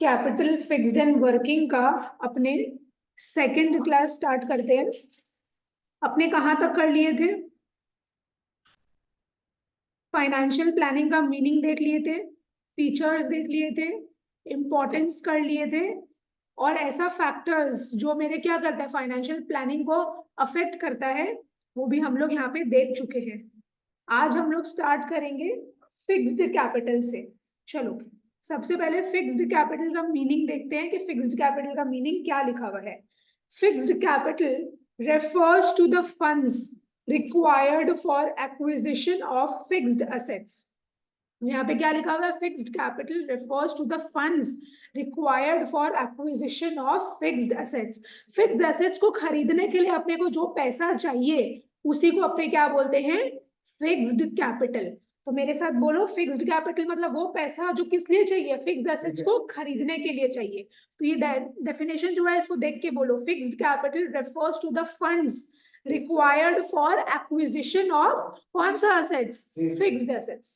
Capital fixed and working का अपने second class start करते हैं। अपने कहाँ तक कर लिए थे? फाइनेंशियल प्लानिंग का मीनिंग देख लिए थे, फीचर्स देख लिए थे, इंपॉर्टेंस कर लिए थे, और ऐसा फैक्टर्स जो मेरे क्या करता है फाइनेंशियल प्लानिंग को अफेक्ट करता है वो भी हम लोग यहाँ पे देख चुके हैं। आज हम लोग स्टार्ट करेंगे फिक्स्ड कैपिटल से। चलो सबसे पहले फिक्स्ड कैपिटल का मीनिंग देखते हैं कि फिक्स्ड कैपिटल का मीनिंग क्या लिखा हुआ है। Fixed capital refers to the funds required for acquisition of fixed assets। यहाँ पे क्या लिखा हुआ है? Fixed capital refers to the funds required for acquisition of fixed assets। Fixed assets को खरीदने के लिए अपने को जो पैसा चाहिए उसी को अपने क्या बोलते हैं? Fixed capital. तो मेरे साथ बोलो, फिक्स्ड कैपिटल मतलब वो पैसा जो किस लिए चाहिए? फिक्स्ड एसेट्स को खरीदने के लिए चाहिए। तो ये डेफिनेशन जो है इसको देख के बोलो, fixed capital refers to the funds required for acquisition of कौन सा assets? Fixed assets.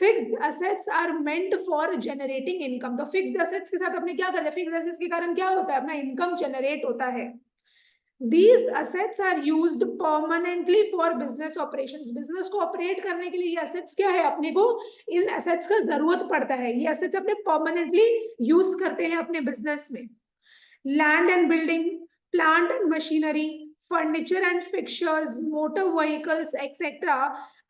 Fixed assets are meant for generating income. तो फिक्स्ड एसेट्स के साथ अपने क्या करते हैं? फिक्स्ड एसेट्स के कारण क्या होता है? अपना इनकम जनरेट होता है। These assets are used permanently for business operations। Business को ऑपरेट करने के लिए ये assets क्या है? अपने को इन assets का जरूरत पड़ता है। ये assets अपने permanently यूज करते हैं अपने बिजनेस में। Land and building, plant and machinery, furniture and fixtures, motor vehicles etcetera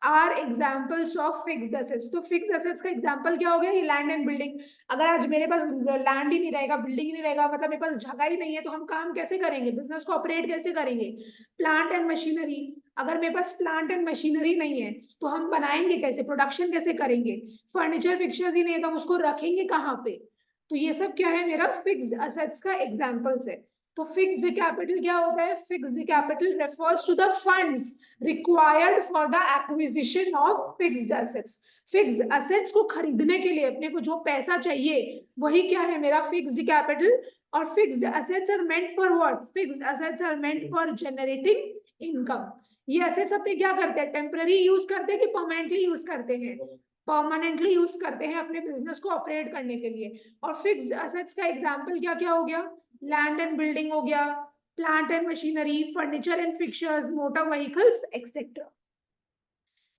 are examples of fixed assets. तो फिक्स्ड एसेट्स का एग्जाम्पल क्या हो गया? ये लैंड एंड बिल्डिंग। अगर आज मेरे पास लैंड ही नहीं रहेगा, बिल्डिंग ही नहीं रहेगा, मतलब मेरे पास जगह ही नहीं है, तो हम काम कैसे करेंगे? बिजनेस को ऑपरेट कैसे करेंगे? प्लांट एंड मशीनरी, अगर मेरे पास प्लांट एंड मशीनरी नहीं है तो हम बनाएंगे कैसे? प्रोडक्शन कैसे करेंगे? फर्नीचर फिक्चर्स ही नहीं है तो हम उसको रखेंगे कहाँ पे? तो ये सब क्या है? मेरा फिक्स्ड एसेट्स का एग्जांपल्स है। तो फिक्स्ड कैपिटल क्या होता है? Fixed capital refers to the funds required for the acquisition of fixed assets. Fixed assets को खरीदने के लिए अपने को जो पैसा चाहिए वही क्या है? मेरा फिक्स्ड कैपिटल। और fixed assets are meant for what? Fixed assets are meant for generating income. ये एसेट्स अपने क्या करते हैं? टेम्पररी यूज करते हैं कि परमानेंटली यूज करते हैं? परमानेंटली यूज करते हैं अपने बिजनेस को ऑपरेट करने के लिए। और फिक्स्ड एसेट्स का एग्जांपल क्या क्या हो गया? लैंड एंड बिल्डिंग हो गया, plant and machinery, furniture and fixtures, motor vehicles etcetera.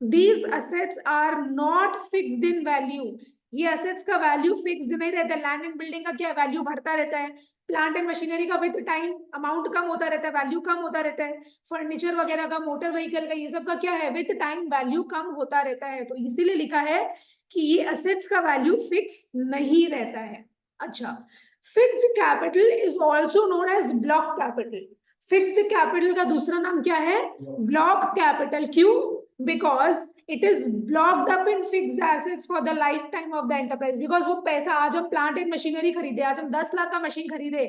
These assets are not fixed in value। ये assets का वैल्यू फिक्स्ड नहीं रहता। लैंड एंड बिल्डिंग का क्या वैल्यू बढ़ता रहता है, प्लांट एंड मशीनरी का विद टाइम अमाउंट कम होता रहता है, वैल्यू कम होता रहता है, फर्नीचर वगैरह का, मोटर व्हीकल का, ये सब का क्या है? विद टाइम वैल्यू कम होता रहता है। तो इसीलिए लिखा है कि ये असेट्स का वैल्यू फिक्स नहीं रहता है। अच्छा, fixed capital is also known as block capital. Fixed capital का दूसरा नाम क्या है? Block capital. क्यों? Because it is blocked up in fixed assets for the lifetime of the enterprise। because वो पैसा, आज हम प्लांट एंड मशीनरी खरीदे, आज हम 10 लाख का मशीन खरीदे,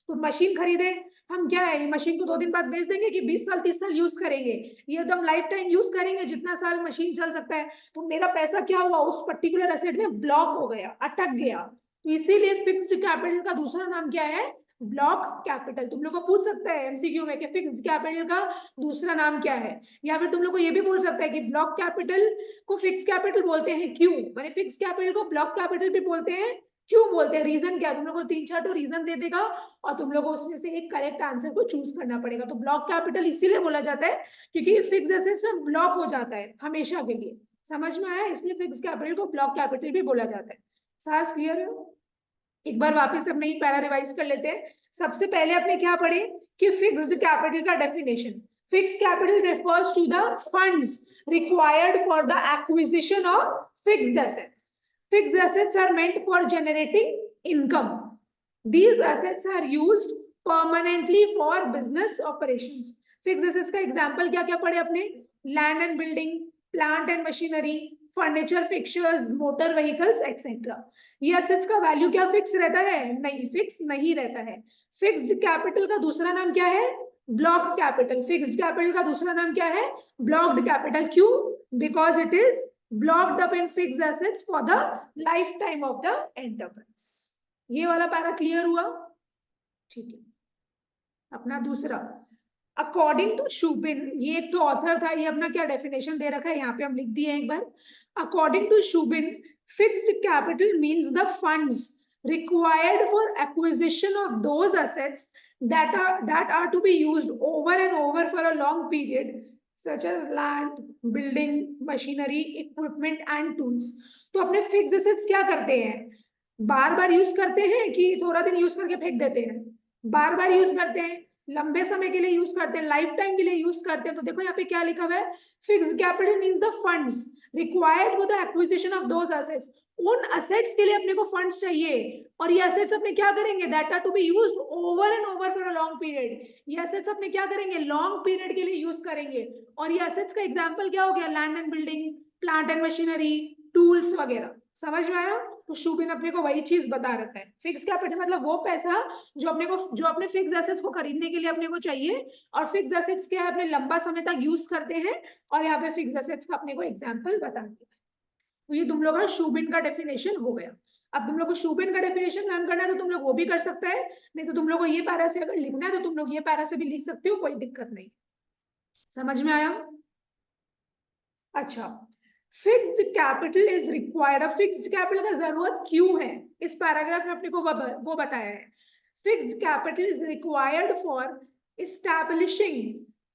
तो मशीन खरीदे हम क्या है? मशीन को 2 दिन बाद बेच देंगे कि 20 साल 30 साल यूज करेंगे? ये तो हम लाइफ टाइम यूज करेंगे, जितना साल मशीन चल सकता है। तो मेरा पैसा क्या हुआ? उस पर्टिकुलर एसेट में ब्लॉक हो गया, अटक गया। तो इसीलिए फिक्स्ड कैपिटल का दूसरा नाम क्या है? Block capital. तुम लोग को पूछ सकता है एमसीक्यू में कि फिक्स्ड कैपिटल का दूसरा नाम क्या है, या फिर तुम लोग को ये भी बोल सकता है कि ब्लॉक कैपिटल को फिक्स कैपिटल बोलते हैं क्यों? मैंने फिक्स कैपिटल को ब्लॉक कैपिटल भी बोलते हैं, क्यों बोलते हैं? रीजन क्या? तुम लोग को 3-4 रीजन दे देगा और तुम लोग को उसमें से एक करेक्ट आंसर को चूज करना पड़ेगा। तो ब्लॉक कैपिटल इसीलिए बोला जाता है क्योंकि फिक्स एसेट्स में ब्लॉक हो जाता है हमेशा के लिए। समझ में आया? इसलिए फिक्स कैपिटल को ब्लॉक कैपिटल भी बोला जाता है। सास क्लियर है? एक बार वापस अपने ही पैरा रिवाइज कर लेते हैं। सबसे पहले अपने क्या पढ़े कि फिक्स्ड कैपिटल का definition. Fixed capital refers to the funds required for the acquisition of fixed assets। Fixed assets are meant for generating income। These assets are used permanently for business operations। Fixed assets का example क्या क्या पढ़े अपने? Land and building, plant and machinery, furniture, fixtures, motor vehicles, etc। ये assets का value क्या fix रहता है? नहीं, फिक्स नहीं रहता है। फिक्स्ड कैपिटल का दूसरा नाम क्या है? Block capital. फिक्स्ड कैपिटल का दूसरा नाम क्या है? Blocked capital. क्यों? Because it is blocked up in fixed assets for the life time of the enterprise. ये वाला पैरा क्लियर हुआ? ठीक है। अपना दूसरा, अकॉर्डिंग टू शुबिन, ये एक तो ऑथर था, ये अपना क्या डेफिनेशन दे रखा है यहाँ पे हम लिख दिए एक बार। According to Shubin, fixed capital means the funds required for acquisition of those assets that are to be used over and over for a long period, such as land, building, machinery, equipment and tools. तो अपने fix assets क्या करते हैं, बार बार use करते हैं कि थोड़ा दिन यूज करके फेंक देते हैं? बार बार यूज करते हैं, लंबे समय के लिए यूज करते हैं, लाइफ टाइम के लिए यूज करते हैं। तो देखो यहाँ पे क्या लिखा हुआ है, fixed capital means the funds required for the acquisition of those assets. उन एसेट्स के लिए अपने को फंड्स चाहिए, और ये एसेट्स अपने क्या करेंगे, that are to be used over and over for a long period. ये एसेट्स अपने क्या करेंगे, लॉन्ग पीरियड के लिए यूज करेंगे। और ये एसेट्स का एग्जांपल क्या हो गया, land and building, plant and machinery, tools वगैरह। समझ में आया? तो शुभिन अपने को वही चीज बता रखा है, फिक्स कैपिटल मतलब वो पैसा जो अपने फिक्स एसेट्स को खरीदने के लिए अपने को चाहिए, और फिक्स एसेट्स क्या है, अपने लंबा समय तक यूज करते हैं। और यहाँ पे फिक्स एसेट्स का अपने को एग्जांपल बता दिया। तो ये तुम लोग का शुभिन का डेफिनेशन हो गया। अब तुम लोग को शुभिन का डेफिनेशन लर्न करना है तो तुम लोग वो भी कर सकते हैं, नहीं तो तुम लोग को ये पैरा से अगर लिखना है तो तुम लोग ये पैरा से भी लिख सकते हो, कोई दिक्कत नहीं। समझ में आया? अच्छा, फिक्स्ड कैपिटल इज रिक्वायर्ड। अब फिक्स्ड कैपिटल का जरूरत क्यों है, इस पैराग्राफ में अपने को वो बताया है। Fixed capital is required for establishing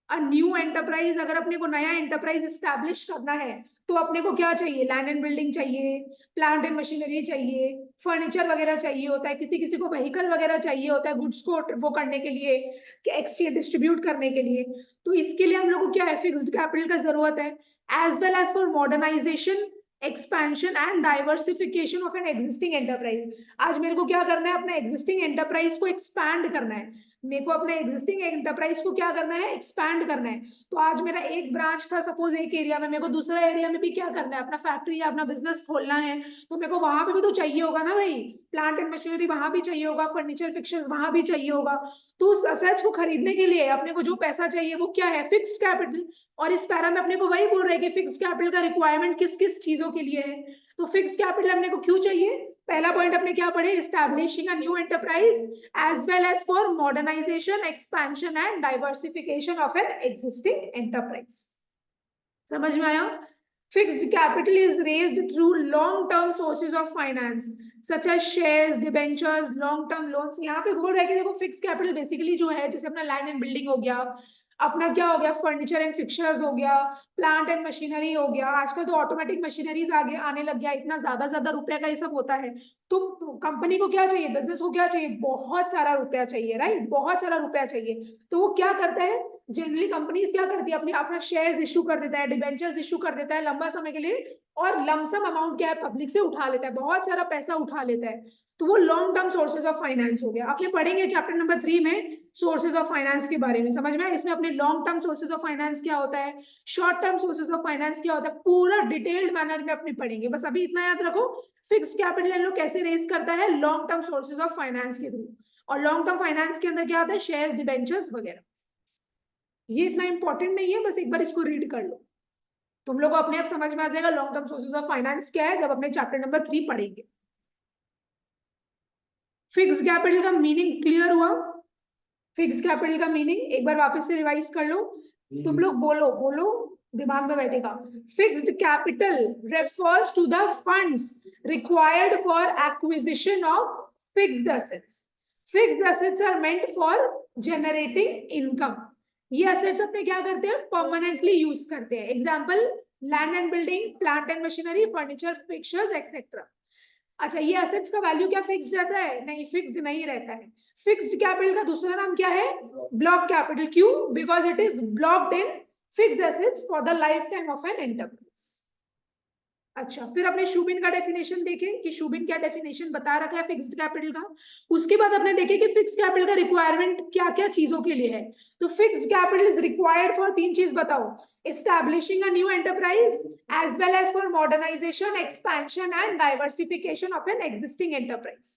a new enterprise. अगर अपने को नया एंटरप्राइज इस्टेब्लिश करना है तो अपने को क्या चाहिए, लैंड एंड बिल्डिंग चाहिए, प्लांट एंड मशीनरी चाहिए, फर्नीचर वगैरह चाहिए होता है, किसी किसी को व्हीकल वगैरह चाहिए होता है, गुड्स को वो करने के लिए, एक्सचेंज डिस्ट्रीब्यूट करने के लिए। तो इसके लिए हम लोग को क्या है, फिक्स्ड कैपिटल का जरूरत है, as well as for modernization, expansion and diversification of an existing enterprise। आज मेरे को क्या करना है, अपने existing enterprise को expand करना है। मेरे को अपने existing enterprise को क्या करना है, expand करना है। तो आज मेरा एक ब्रांच था सपोज एक एरिया में, मेरे को दूसरा एरिया में भी क्या करना है, अपना फैक्ट्री या अपना बिजनेस खोलना है। तो मेरे को वहां पे भी तो चाहिए होगा ना भाई, प्लांट एंड मशीनरी वहां भी चाहिए होगा, फर्नीचर फिक्चर्स वहां भी चाहिए होगा। तो उस असेट्स को खरीदने के लिए अपने को जो पैसा चाहिए वो क्या है, फिक्स्ड कैपिटल। और इस पैरा में अपने को वही बोल रहे हैं कि फिक्स कैपिटल का रिक्वायरमेंट किस किस चीजों के लिए है। तो फिक्स कैपिटल अपने को क्यों चाहिए, पहला पॉइंट अपने क्या पढ़े, establishing a new enterprise as well as for modernisation, expansion and diversification of an existing enterprise. समझ में आया? Fixed capital is raised through long term sources of finance such as shares, debentures, long term loans. यहाँ पे बोल रहा है कि देखो फिक्स कैपिटल बेसिकली जो है, जैसे अपना लैंड एंड बिल्डिंग हो गया, अपना क्या हो गया, फर्नीचर एंड फिक्चर्स हो गया, प्लांट एंड मशीनरी हो गया। आजकल तो ऑटोमेटिक मशीनरीज आगे आने लग गया, इतना ज्यादा रुपया का ये सब होता है। तो कंपनी को क्या चाहिए, बिजनेस को क्या चाहिए, बहुत सारा रुपया चाहिए, राइट, बहुत सारा रुपया चाहिए। तो वो क्या करता है, जनरली कंपनीज क्या करती है, अपनी अपना शेयर्स इशू कर देता है, डिबेंचर्स इशू कर देता है लंबा समय के लिए, और लमसम अमाउंट क्या है, पब्लिक से उठा लेता है, बहुत सारा पैसा उठा लेता है। तो वो long term sources of finance हो गया। आपने पढ़ेंगे चैप्टर नंबर 3 में सोर्सेज ऑफ फाइनेंस के बारे में, समझ में आया? इसमें अपने long term sources of finance क्या होता है, short term sources of finance क्या होता है, पूरा डिटेल्ड मैनर में अपने पढ़ेंगे। बस अभी इतना याद रखो, फिक्स कैपिटल इन लोग कैसे रेज करता है, long term sources of finance के थ्रू। और लॉन्ग टर्म फाइनेंस के अंदर क्या होता है, शेयर्स, डिबेंचर्स वगैरह। ये इतना इंपॉर्टेंट नहीं है, बस एक बार इसको रीड कर लो, तुम लोग को अपने आप समझ में आ जाएगा long term sources of finance क्या है, जब अपने चैप्टर नंबर 3 पढ़ेंगे। फिक्स कैपिटल का मीनिंग क्लियर हुआ? फिक्स कैपिटल का मीनिंग एक बार वापस से रिवाइज कर लो, तुम लोग बोलो बोलो, दिमाग में बैठेगा। Fixed capital refers to the funds required for acquisition of fixed assets. Fixed assets are meant for generating income. ये एसेट्स अपने क्या करते हैं, परमानेंटली यूज करते हैं। Example, land and building, plant and machinery, furniture, fixtures etcetera. अच्छा, ये assets का वैल्यू क्या फिक्स्ड रहता है, नहीं, फिक्स्ड नहीं रहता है। फिक्स्ड कैपिटल का दूसरा नाम क्या है, ब्लॉक कैपिटल। क्यों, because it is blocked in fixed assets for the life time of an enterprise. अच्छा, फिर अपने शुभिन का डेफिनेशन देखें कि शुभिन क्या डेफिनेशन बता रखा है फिक्स्ड कैपिटल का। उसके बाद अपने देखें कि फिक्स्ड कैपिटल का रिक्वायरमेंट क्या क्या चीजों के लिए है। तो fixed capital is required for 3 चीज बताओ, establishing a new enterprise as well as for modernization, expansion and diversification of an existing enterprise।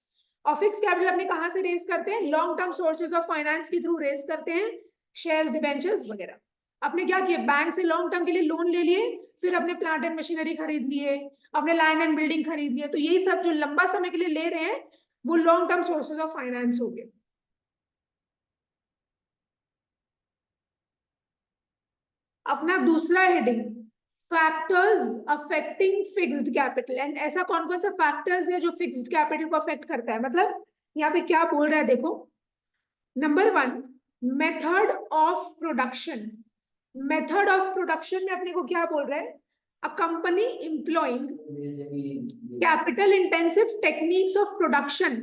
और फिक्स कैपिटल अपने कहां से रेज करते हैं, long term sources of finance के थ्रू रेज करते हैं, शेयर्स, डिबेंचर्स वगैरह। अपने क्या किया, बैंक से लॉन्ग टर्म के लिए लोन ले लिए, फिर अपने प्लांट एंड मशीनरी खरीद लिए, अपने लैंड एंड बिल्डिंग खरीद लिए। तो यही सब जो लंबा समय के लिए ले रहे हैं वो long term sources of finance हो गए। अपना दूसरा heading, factors affecting fixed capital, and ऐसा कौन कौन सा फैक्टर्स है जो फिक्स्ड कैपिटल को अफेक्ट करता है, मतलब यहाँ पे क्या बोल रहा है देखो। Number 1, method of production. Method of production में अपने को क्या बोल रहा है, a company employing capital intensive techniques of production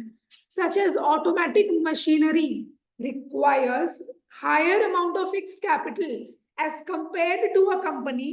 such as automatic machinery requires higher amount of fixed capital as compared to a company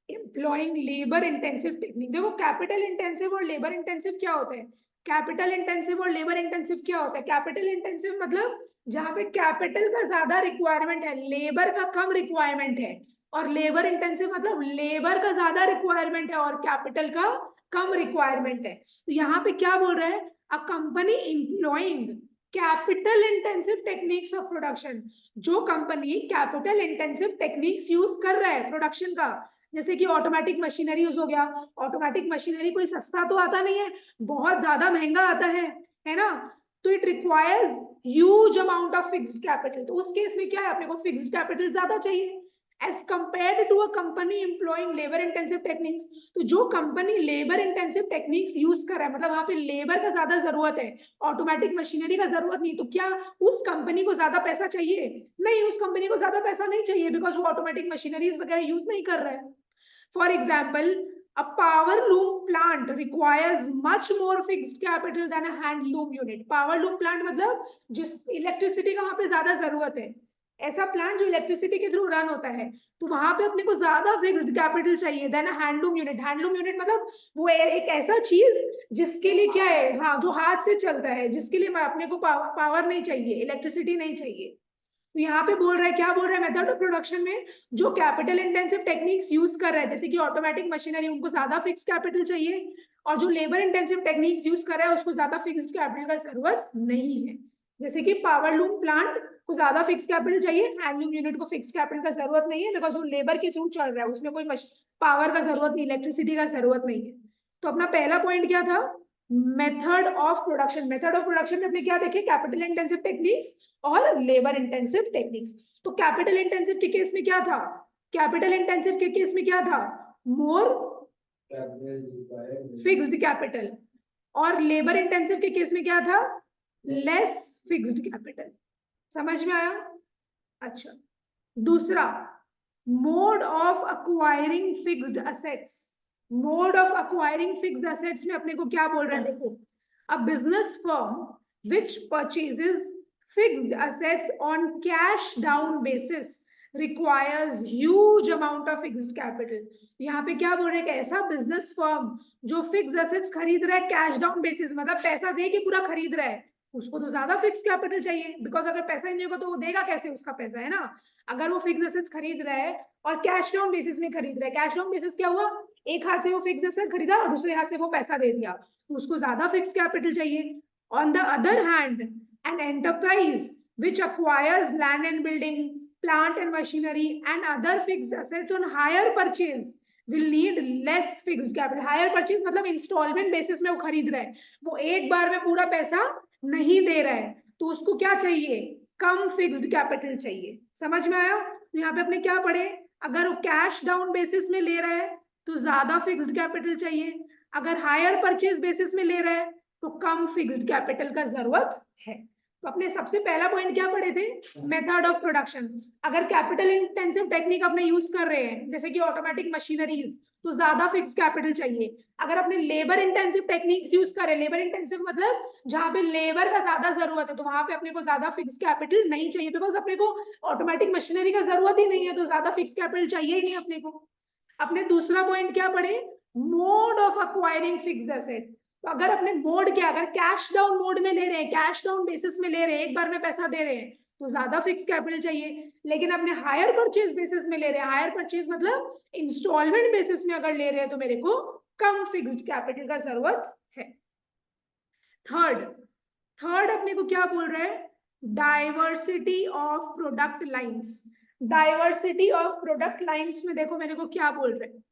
employing labor intensive technique। देखो capital intensive और labour intensive क्या होता है, capital intensive और labour intensive क्या होता है, capital intensive मतलब जहां पे कैपिटल का ज्यादा रिक्वायरमेंट है, लेबर का कम रिक्वायरमेंट है, और लेबर इंटेंसिव मतलब लेबर का ज्यादा रिक्वायरमेंट है और कैपिटल का कम रिक्वायरमेंट है। तो यहाँ पे क्या बोल रहा है, a company employing capital intensive techniques of production, जो company capital intensive techniques use कर रहा है प्रोडक्शन का, जैसे कि ऑटोमेटिक मशीनरी यूज हो गया। ऑटोमेटिक मशीनरी कोई सस्ता तो आता नहीं है, बहुत ज्यादा महंगा आता है ना, तो it requires huge amount of fixed capital. तो उस केस में क्या है, अपने को फिक्स्ड कैपिटल ज्यादा चाहिए as compared to a company employing labor intensive techniques। तो जो company labour intensive techniques use कर रहा है, मतलब वहां पे लेबर का ज्यादा जरूरत है, ऑटोमेटिक मशीनरी का जरूरत नहीं, तो क्या उस कंपनी को ज्यादा पैसा चाहिए? नहीं, उस कंपनी को ज्यादा पैसा नहीं चाहिए, बिकॉज वो ऑटोमेटिक मशीनरीज वगैरह यूज नहीं कर रहा है। For example, a power loom plant requires much more fixed capital than a hand loom unit। power loom plant मतलब जिस इलेक्ट्रिसिटी का वहां पे ज्यादा जरूरत है, ऐसा प्लांट जो इलेक्ट्रिसिटी के थ्रू रन होता है, तो वहां पे अपने को ज्यादा फिक्स्ड कैपिटल चाहिए देन अ हैंडलूम यूनिट। हैंडलूम यूनिट मतलब वो एक ऐसा चीज जिसके लिए क्या है, हाँ, जो हाथ से चलता है, जिसके लिए अपने को पावर नहीं चाहिए, इलेक्ट्रिसिटी नहीं चाहिए। तो यहाँ पे बोल रहा है, क्या बोल रहा है, मेथड ऑफ प्रोडक्शन में जो कैपिटल इंटेंसिव टेक्निक्स यूज कर रहा है, जैसे कि ऑटोमेटिक मशीनरी, उनको ज्यादा फिक्स कैपिटल चाहिए, और जो लेबर इंटेंसिव टेक्निक्स यूज कर रहा है उसको ज्यादा फिक्स कैपिटल का जरूरत नहीं है। जैसे कि पावर लूम प्लांट को ज्यादा फिक्स कैपिटल चाहिए, हैंडलूम यूनिट को फिक्स कैपिटल का जरूरत नहीं है, बिकॉज वो लेबर के थ्रू चल रहा है, उसमें कोई पावर का जरूरत नहीं, इलेक्ट्रिसिटी का जरूरत नहीं है। तो अपना पहला पॉइंट क्या था, method of production. Method of production में अपने क्या देखे, कैपिटल इंटेंसिव टेक्निक्स और लेबर इंटेंसिव टेक्निक्स। तो कैपिटल इंटेंसिव के केस में क्या था, कैपिटल इंटेंसिव के केस में क्या था, मोर फिक्स्ड कैपिटल, और लेबर इंटेंसिव के केस में क्या था, लेस फिक्स्ड कैपिटल। समझ में आया? अच्छा, दूसरा, mode of acquiring fixed assets. Mode of acquiring fixed assets में अपने को क्या बोल रहा है, देखो, अ business firm which purchases fixed assets on cash down basis requires huge amount of fixed capital। यहाँ पे क्या बोल रहे हैं कि ऐसा बिजनेस फर्म जो फिक्स असेट्स खरीद रहा है कैश डाउन बेसिस, मतलब पैसा दे के पूरा खरीद रहा है, उसको तो ज्यादा फिक्स कैपिटल चाहिए, बिकॉज अगर पैसा ही नहीं होगा तो वो देगा कैसे उसका पैसा, है ना। अगर वो फिक्स एसेट्स खरीद रहा है और कैश डाउन बेसिस में खरीद रहा है, कैश डाउन बेसिस क्या हुआ, एक हाथ से वो फिक्स एसेट खरीदा और दूसरे हाथ से वो पैसा दे दिया, तो उसको ज्यादा फिक्स कैपिटल चाहिए। On the other hand, an enterprise which acquires land and building, plant and machinery and other fixed assets on hire purchase will need less fixed capital। hire purchase मतलब इंस्टॉलमेंट बेसिस में वो खरीद रहा है, वो एक बार में पूरा पैसा नहीं दे रहा है, तो उसको क्या चाहिए, कम फिक्स्ड कैपिटल चाहिए। समझ में आया? तो यहाँ पे अपने क्या पढ़े, अगर वो कैश डाउन बेसिस में ले रहा है तो ज्यादा फिक्स्ड कैपिटल चाहिए, अगर हायर परचेज बेसिस में ले रहा है तो कम फिक्स्ड कैपिटल का जरूरत है। तो अपने सबसे पहला पॉइंट क्या पढ़े थे, मेथड ऑफ प्रोडक्शन। अगर कैपिटल इंटेंसिव टेक्निक अपने यूज कर रहे हैं जैसे कि ऑटोमेटिक मशीनरीज, तो ज्यादा फिक्स कैपिटल चाहिए। अगर अपने लेबर इंटेंसिव टेक्निक्स यूज करें, लेबर इंटेंसिव मतलब जहां पे लेबर का ज्यादा जरूरत है, तो वहां पे अपने को ज्यादा फिक्स कैपिटल नहीं चाहिए, बिकॉज अपने को ऑटोमेटिक मशीनरी का जरूरत ही नहीं है, तो ज्यादा फिक्स कैपिटल चाहिए ही नहीं अपने को। अपने दूसरा पॉइंट क्या पढ़े, mode of acquiring fix asset. तो अगर अपने मोड क्या, अगर कैश डाउन मोड में ले रहे हैं, कैश डाउन बेसिस में ले रहे हैं, एक बार में पैसा दे रहे हैं, तो ज्यादा फिक्स कैपिटल चाहिए। लेकिन अपने हायर परचेज बेसिस में ले रहे हैं, हायर परचेज मतलब इंस्टॉलमेंट बेसिस में अगर ले रहे हैं, तो मेरे को कम फिक्स्ड कैपिटल का जरूरत है। थर्ड, थर्ड अपने को क्या बोल रहा है, diversity of product lines. Diversity of product lines में देखो मेरे को क्या बोल रहे हैं,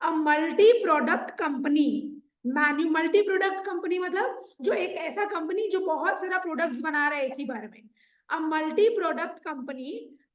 a multi product company. Multi product company मतलब जो एक ऐसा कंपनी जो बहुत सारा प्रोडक्ट्स बना रहा है एक ही बार में। A multi product company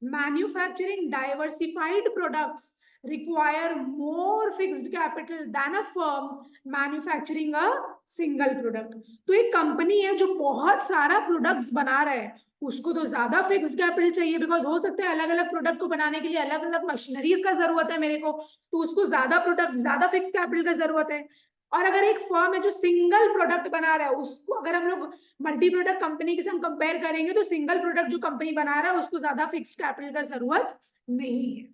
manufacturing diversified products require more fixed capital than a firm manufacturing a single product. तो एक कंपनी है जो बहुत सारा प्रोडक्ट्स बना रहा है, उसको तो ज्यादा फिक्स्ड कैपिटल चाहिए, बिकॉज हो सकता है अलग अलग प्रोडक्ट को बनाने के लिए अलग अलग मशीनरीज का जरूरत है मेरे को, तो उसको ज्यादा फिक्स कैपिटल का जरूरत है। और अगर एक फर्म है जो सिंगल प्रोडक्ट बना रहा है, उसको अगर हम लोग मल्टी प्रोडक्ट कंपनी के संग कंपेयर करेंगे तो सिंगल प्रोडक्ट जो कंपनी बना रहा है उसको ज्यादा फिक्स कैपिटल का जरूरत नहीं है।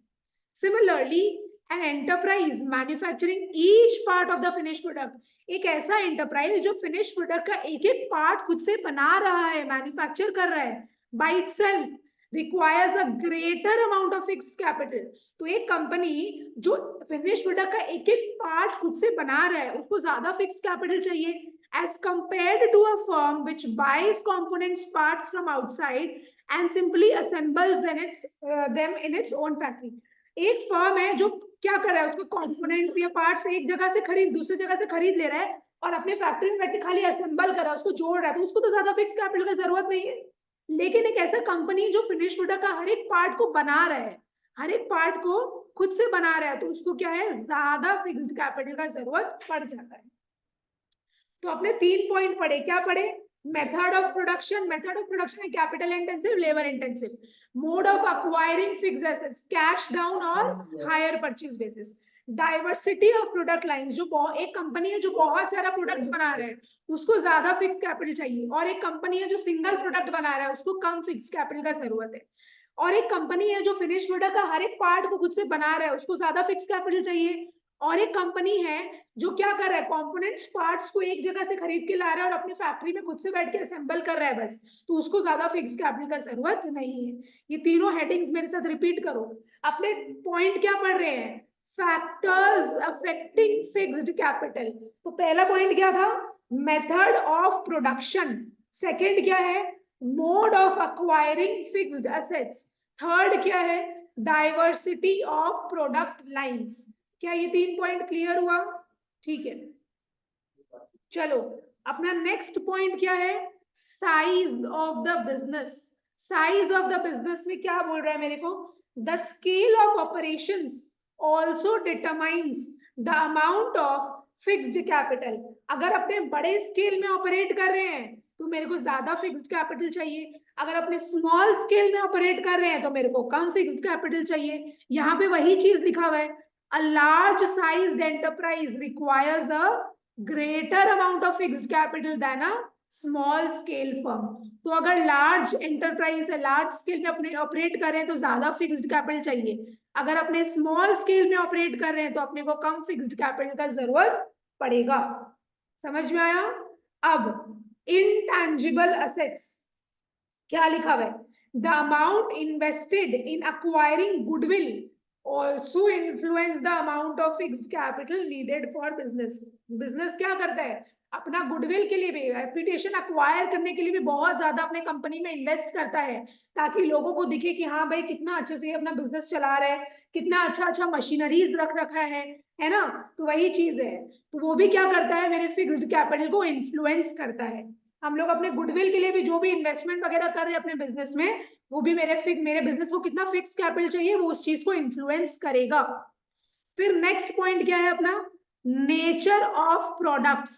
Similarly an enterprise manufacturing each part of the finish product, एक ऐसा एंटरप्राइज जो फिनिश प्रोडक्ट का एक एक पार्ट खुद से बना रहा है, मैन्युफैक्चर कर रहा है, by itself requires a greater amount of fixed capital. तो एक कंपनी जो फिनिश प्रोडक्ट का एक एक पार्ट खुद से बना रहा है उसको ज्यादा फिक्स कैपिटल चाहिए as compared to a firm which buys components parts from outside and simply assembles them in its own factory. एक फर्म है जो क्या कर रहा है, उसके कंपोनेंट्स या पार्ट्स एक जगह से खरीद दूसरी जगह से खरीद ले रहा है और अपने फैक्ट्री में बैठ के खाली असेंबल कर रहा है, उसको जोड़ रहा है, तो उसको तो ज्यादा फिक्स कैपिटल का जरूरत नहीं है। लेकिन एक ऐसा कंपनी जो फिनिश प्रोडक्ट का हर एक पार्ट को बना रहा है, हर एक पार्ट को खुद से बना रहा है, तो उसको क्या है, ज्यादा फिक्स्ड कैपिटल का जरूरत पड़ जाता है। तो अपने 3 पॉइंट पढ़े, क्या पढ़े, मेथड ऑफ प्रोडक्शन है capital intensive, labour intensive, mode of acquiring fixed assets, cash down और hire purchase basis, diversity of product lines, जो एक कंपनी है जो बहुत सारा प्रोडक्ट्स बना रहे हैं उसको ज्यादा फिक्स कैपिटल चाहिए, और एक कंपनी है जो सिंगल प्रोडक्ट बना रहा है उसको कम फिक्स कैपिटल का जरूरत है, और एक कंपनी है जो फिनिश प्रोडक्ट का हर एक पार्ट को खुद से बना रहा है उसको ज्यादा फिक्स कैपिटल चाहिए, और एक कंपनी है जो क्या कर रहा है, कंपोनेंट्स पार्ट्स को एक जगह से खरीद के ला रहा है और अपनी फैक्ट्री में खुद से बैठ के असेंबल कर रहा है बस, तो उसको ज्यादा फिक्स कैपिटल का जरूरत नहीं है। ये तीनों हेडिंग्स मेरे साथ रिपीट करो। अपने पॉइंट क्या पढ़ रहे हैं, फैक्टर्स अफेक्टिंग फिक्स्ड कैपिटल। तो पहला पॉइंट क्या था, मेथड ऑफ प्रोडक्शन, सेकंड क्या है, mode of acquiring fixed assets, third क्या है, डाइवर्सिटी ऑफ प्रोडक्ट लाइंस। क्या ये 3 पॉइंट क्लियर हुआ? ठीक है, चलो अपना नेक्स्ट पॉइंट क्या है, size of the business. Size of the business में क्या बोल रहा है मेरे को, the scale of operations also determines the amount of fixed capital. अगर अपने बड़े स्केल में ऑपरेट कर रहे हैं तो मेरे को ज्यादा फिक्स्ड कैपिटल चाहिए, अगर अपने स्मॉल स्केल में ऑपरेट कर रहे हैं तो मेरे को कम फिक्स्ड कैपिटल चाहिए। यहाँ पे वही चीज लिखा हुआ है, a large sized enterprise requires a greater amount of fixed capital than a small scale firm। तो अगर लार्ज एंटरप्राइज है, लार्ज स्केल में अपने ऑपरेट कर रहे हैं तो ज्यादा फिक्स्ड कैपिटल चाहिए, अगर अपने स्मॉल स्केल में ऑपरेट कर रहे हैं तो अपने को कम फिक्स्ड कैपिटल का जरूरत पड़ेगा। समझ में आया? अब इंटैंजिबल असेट्स क्या लिखा हुआ है, the amount invested in acquiring goodwill also influence the amount of fixed capital needed for business। Business क्या करता है, अपना गुडविल के लिए भी, रेपुटेशन अक्वायर करने के लिए भी बहुत ज्यादा अपने कंपनी में इन्वेस्ट करता है, ताकि लोगों को दिखे कि हाँ भाई कितना अच्छे से अपना बिजनेस चला रहा है, कितना अच्छा अच्छा मशीनरीज रख रखा है ना। तो वही चीज है, तो वो भी क्या करता है, मेरे फिक्स्ड कैपिटल को इन्फ्लुएंस करता है। हम लोग अपने गुडविल के लिए भी जो भी इन्वेस्टमेंट वगैरह कर रहे हैं अपने बिजनेस में, वो भी मेरे बिजनेस को कितना फिक्स कैपिटल चाहिए वो उस चीज को इन्फ्लुएंस करेगा। फिर नेक्स्ट पॉइंट क्या है अपना, nature of products.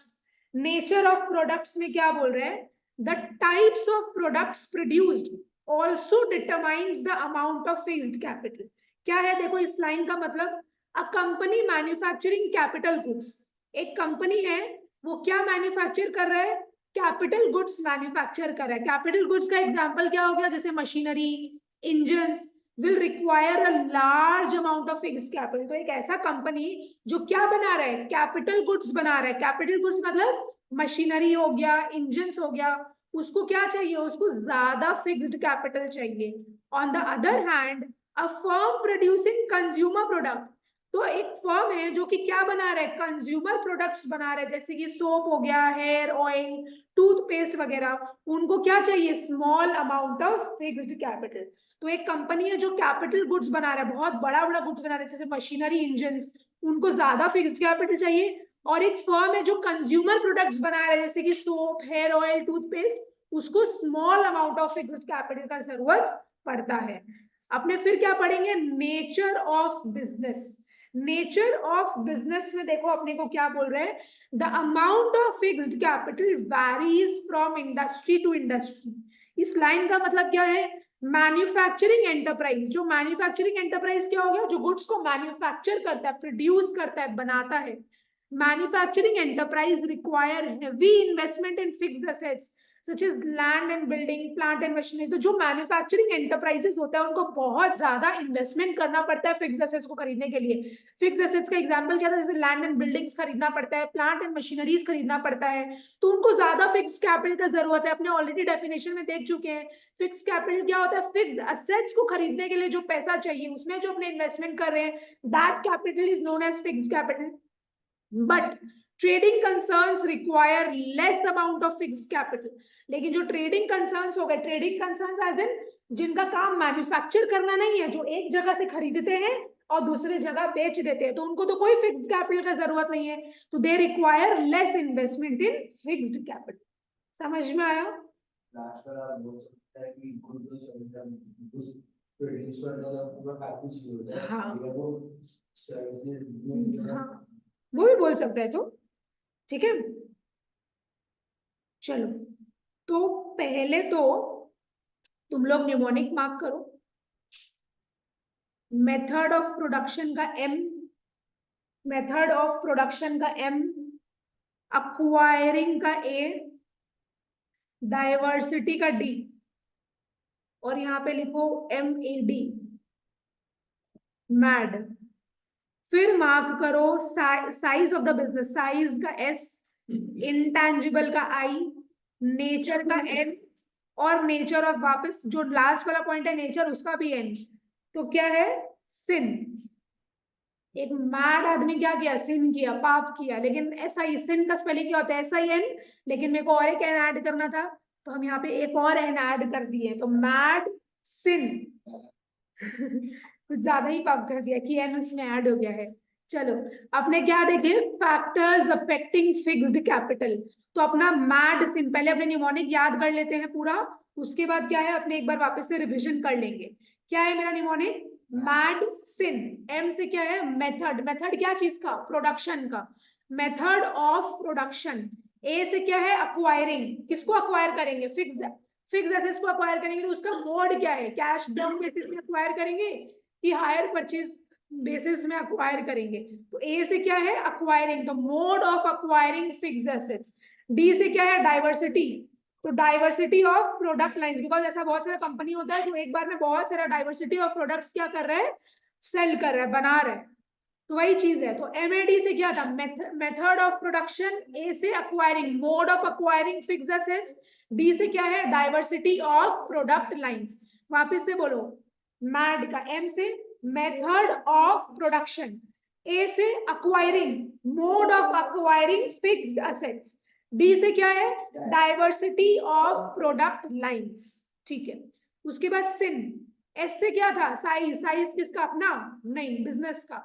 Nature of products में क्या बोल रहे हैं, the types of products produced also determines the amount of fixed capital. क्या है, देखो इस लाइन का मतलब, a company manufacturing capital goods, एक कंपनी है वो क्या मैन्युफैक्चर कर रहा है, कैपिटल गुड्स मैन्युफैक्चर कर रहा है। कैपिटल गुड्स का एग्जांपल क्या हो गया, जैसे machinery, engines will require a large amount of fixed capital। तो एक ऐसा कंपनी जो क्या बना रहा है, कैपिटल गुड्स बना रहा है, कैपिटल गुड्स मतलब मशीनरी हो गया, इंजन्स हो गया, उसको क्या चाहिए, उसको ज्यादा फिक्स्ड कैपिटल चाहिए। On the other hand a firm producing consumer product, तो एक फर्म है जो कि क्या बना रहा है, कंज्यूमर प्रोडक्ट्स बना रहा है, जैसे कि सोप हो गया, हेयर ऑयल, टूथपेस्ट वगैरह, उनको क्या चाहिए, small amount of fixed capital. तो एक कंपनी है जो कैपिटल गुड्स बना रहा है, बहुत बड़ा बड़ा गुड्स बना रहा है, जैसे मशीनरी, इंजन्स, उनको ज्यादा फिक्स्ड कैपिटल चाहिए। और एक फर्म है जो कंज्यूमर प्रोडक्ट्स बना रहा है, जैसे कि सोप, हेयर ऑयल, टूथपेस्ट, उसको small amount of fixed capital का जरूरत पड़ता है। अपने फिर क्या पढ़ेंगे, nature of business. Nature of business में देखो अपने को क्या बोल रहे हैं, the amount of fixed capital varies from industry to industry. इस लाइन का मतलब क्या है, मैन्युफैक्चरिंग एंटरप्राइज, जो मैन्युफैक्चरिंग एंटरप्राइज क्या हो गया, जो गुड्स को मैन्युफैक्चर करता है, प्रोड्यूस करता है, बनाता है। Manufacturing enterprise require heavy investment in fixed assets such as land and building, plant and machinery. तो जो मैन्युफैक्चरिंग एंटरप्राइजेस होता है उनको बहुत ज्यादा इन्वेस्टमेंट करना पड़ता है फिक्स्ड एसेट्स को खरीदने के लिए। फिक्स्ड एसेट्स का एग्जांपल क्या था, जैसे लैंड एंड बिल्डिंग्स खरीदना पड़ता है, प्लांट एंड मशीनरीज खरीदना पड़ता है, तो उनको ज्यादा फिक्स्ड कैपिटल का जरूरत है। अपने ऑलरेडी डेफिनेशन में देख चुके हैं फिक्स्ड कैपिटल क्या होता है, फिक्स्ड एसेट्स को खरीदने के लिए जो पैसा चाहिए उसमें जो अपने इन्वेस्टमेंट कर रहे हैं, that capital is known as fixed capital. But trading concerns require less amount of fixed capital. लेकिन जो ट्रेडिंग कंसर्न्स हो गए, ट्रेडिंग कंसर्न्स एज इन जिनका काम मैन्युफैक्चर करना नहीं है, जो एक जगह से खरीदते हैं और दूसरे जगह बेच देते हैं, तो उनको तो कोई फिक्स्ड कैपिटल का जरूरत नहीं है, तो they require less investment in fixed capital. समझ में आया? हाँ हाँ, वो भी बोल सकता है तो, ठीक है। चलो, तो पहले तो तुम लोग न्यूमोनिक मार्क करो। मेथड ऑफ प्रोडक्शन का M, मेथड ऑफ प्रोडक्शन का M, अक्वायरिंग का A, डाइवर्सिटी का D, और यहाँ पे लिखो MAD, मैड। फिर मार्क करो size of the business, size का S, इंटेंजिबल का I, नेचर का N, और नेचर ऑफ, वापस जो लास्ट वाला पॉइंट है नेचर, उसका भी N। तो क्या है, सिन। एक मैड आदमी क्या किया, सिन किया, पाप किया। लेकिन ऐसा ही सिन का स्पेलिंग क्या होता है, SIN, लेकिन मेरे को और एक एन ऐड करना था तो हम यहाँ पे एक और एन ऐड कर दिए, तो मैड सिन। कुछ ज्यादा ही पाप कर दिया कि एन उसमें ऐड हो गया है। चलो, अपने क्या देखे, फैक्टर्स अफेक्टिंग फिक्स्ड कैपिटल। तो अपना मैड सिन, पहले अपने न्यूमोनिक याद कर लेते हैं पूरा, उसके बाद क्या है अपने एक बार वापस से रिविजन कर लेंगे। क्या है मेरा न्यूमोनिक, मैड सिन। एम से क्या है, मेथड, मेथड क्या चीज का, प्रोडक्शन का, मेथड ऑफ प्रोडक्शन। ए से क्या है, अक्वायरिंग, किसको अक्वायर करेंगे, फिक्स एसेट्स को अक्वायर करेंगे, तो उसका मोड क्या है, कैश डाउन बेसिस में अक्वायर करेंगे कि हायर परचेज बेसिस में अक्वायर करेंगे। तो ए से क्या है, अक्वायरिंग, तो mode of acquiring fix assets. D से क्या है, डाइवर्सिटी, तो diversity of product lines, because ऐसा बहुत सारा कंपनी होता है जो एक बार में बहुत सारा डाइवर्सिटी ऑफ प्रोडक्ट्स क्या कर रहा है, सेल कर रहा है, बना रहा है, तो वही चीज है। तो MAD से क्या था, मेथड ऑफ प्रोडक्शन, ए से acquiring, mode of acquiring fixed assets, D से क्या है, डाइवर्सिटी ऑफ प्रोडक्ट लाइंस। वापस से बोलो, मैड का M से मेथड ऑफ प्रोडक्शन, ए से acquiring, mode of acquiring fixed assets, D से क्या है, डाइवर्सिटी ऑफ प्रोडक्ट लाइंस, ठीक है। उसके बाद सिन, एस से क्या था, साइज, साइज किसका, अपना नहीं, बिजनेस का,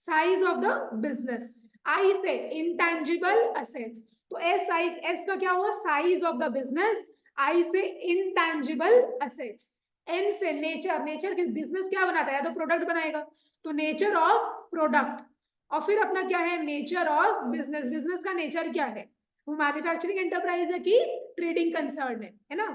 साइज ऑफ द बिजनेस। आई से इंटेंजिबल एसेट्स, तो एस का क्या हुआ, साइज ऑफ द बिजनेस, आई से इंटेंजिबल एसेट्स। एन से नेचर, नेचर किस, बिजनेस क्या बनाता है, या तो प्रोडक्ट बनाएगा, तो नेचर ऑफ प्रोडक्ट। और फिर अपना क्या है, नेचर ऑफ बिजनेस, बिजनेस का नेचर क्या है, वो मैन्युफैक्चरिंग एंटरप्राइज है कि ट्रेडिंग कंसर्न है ना।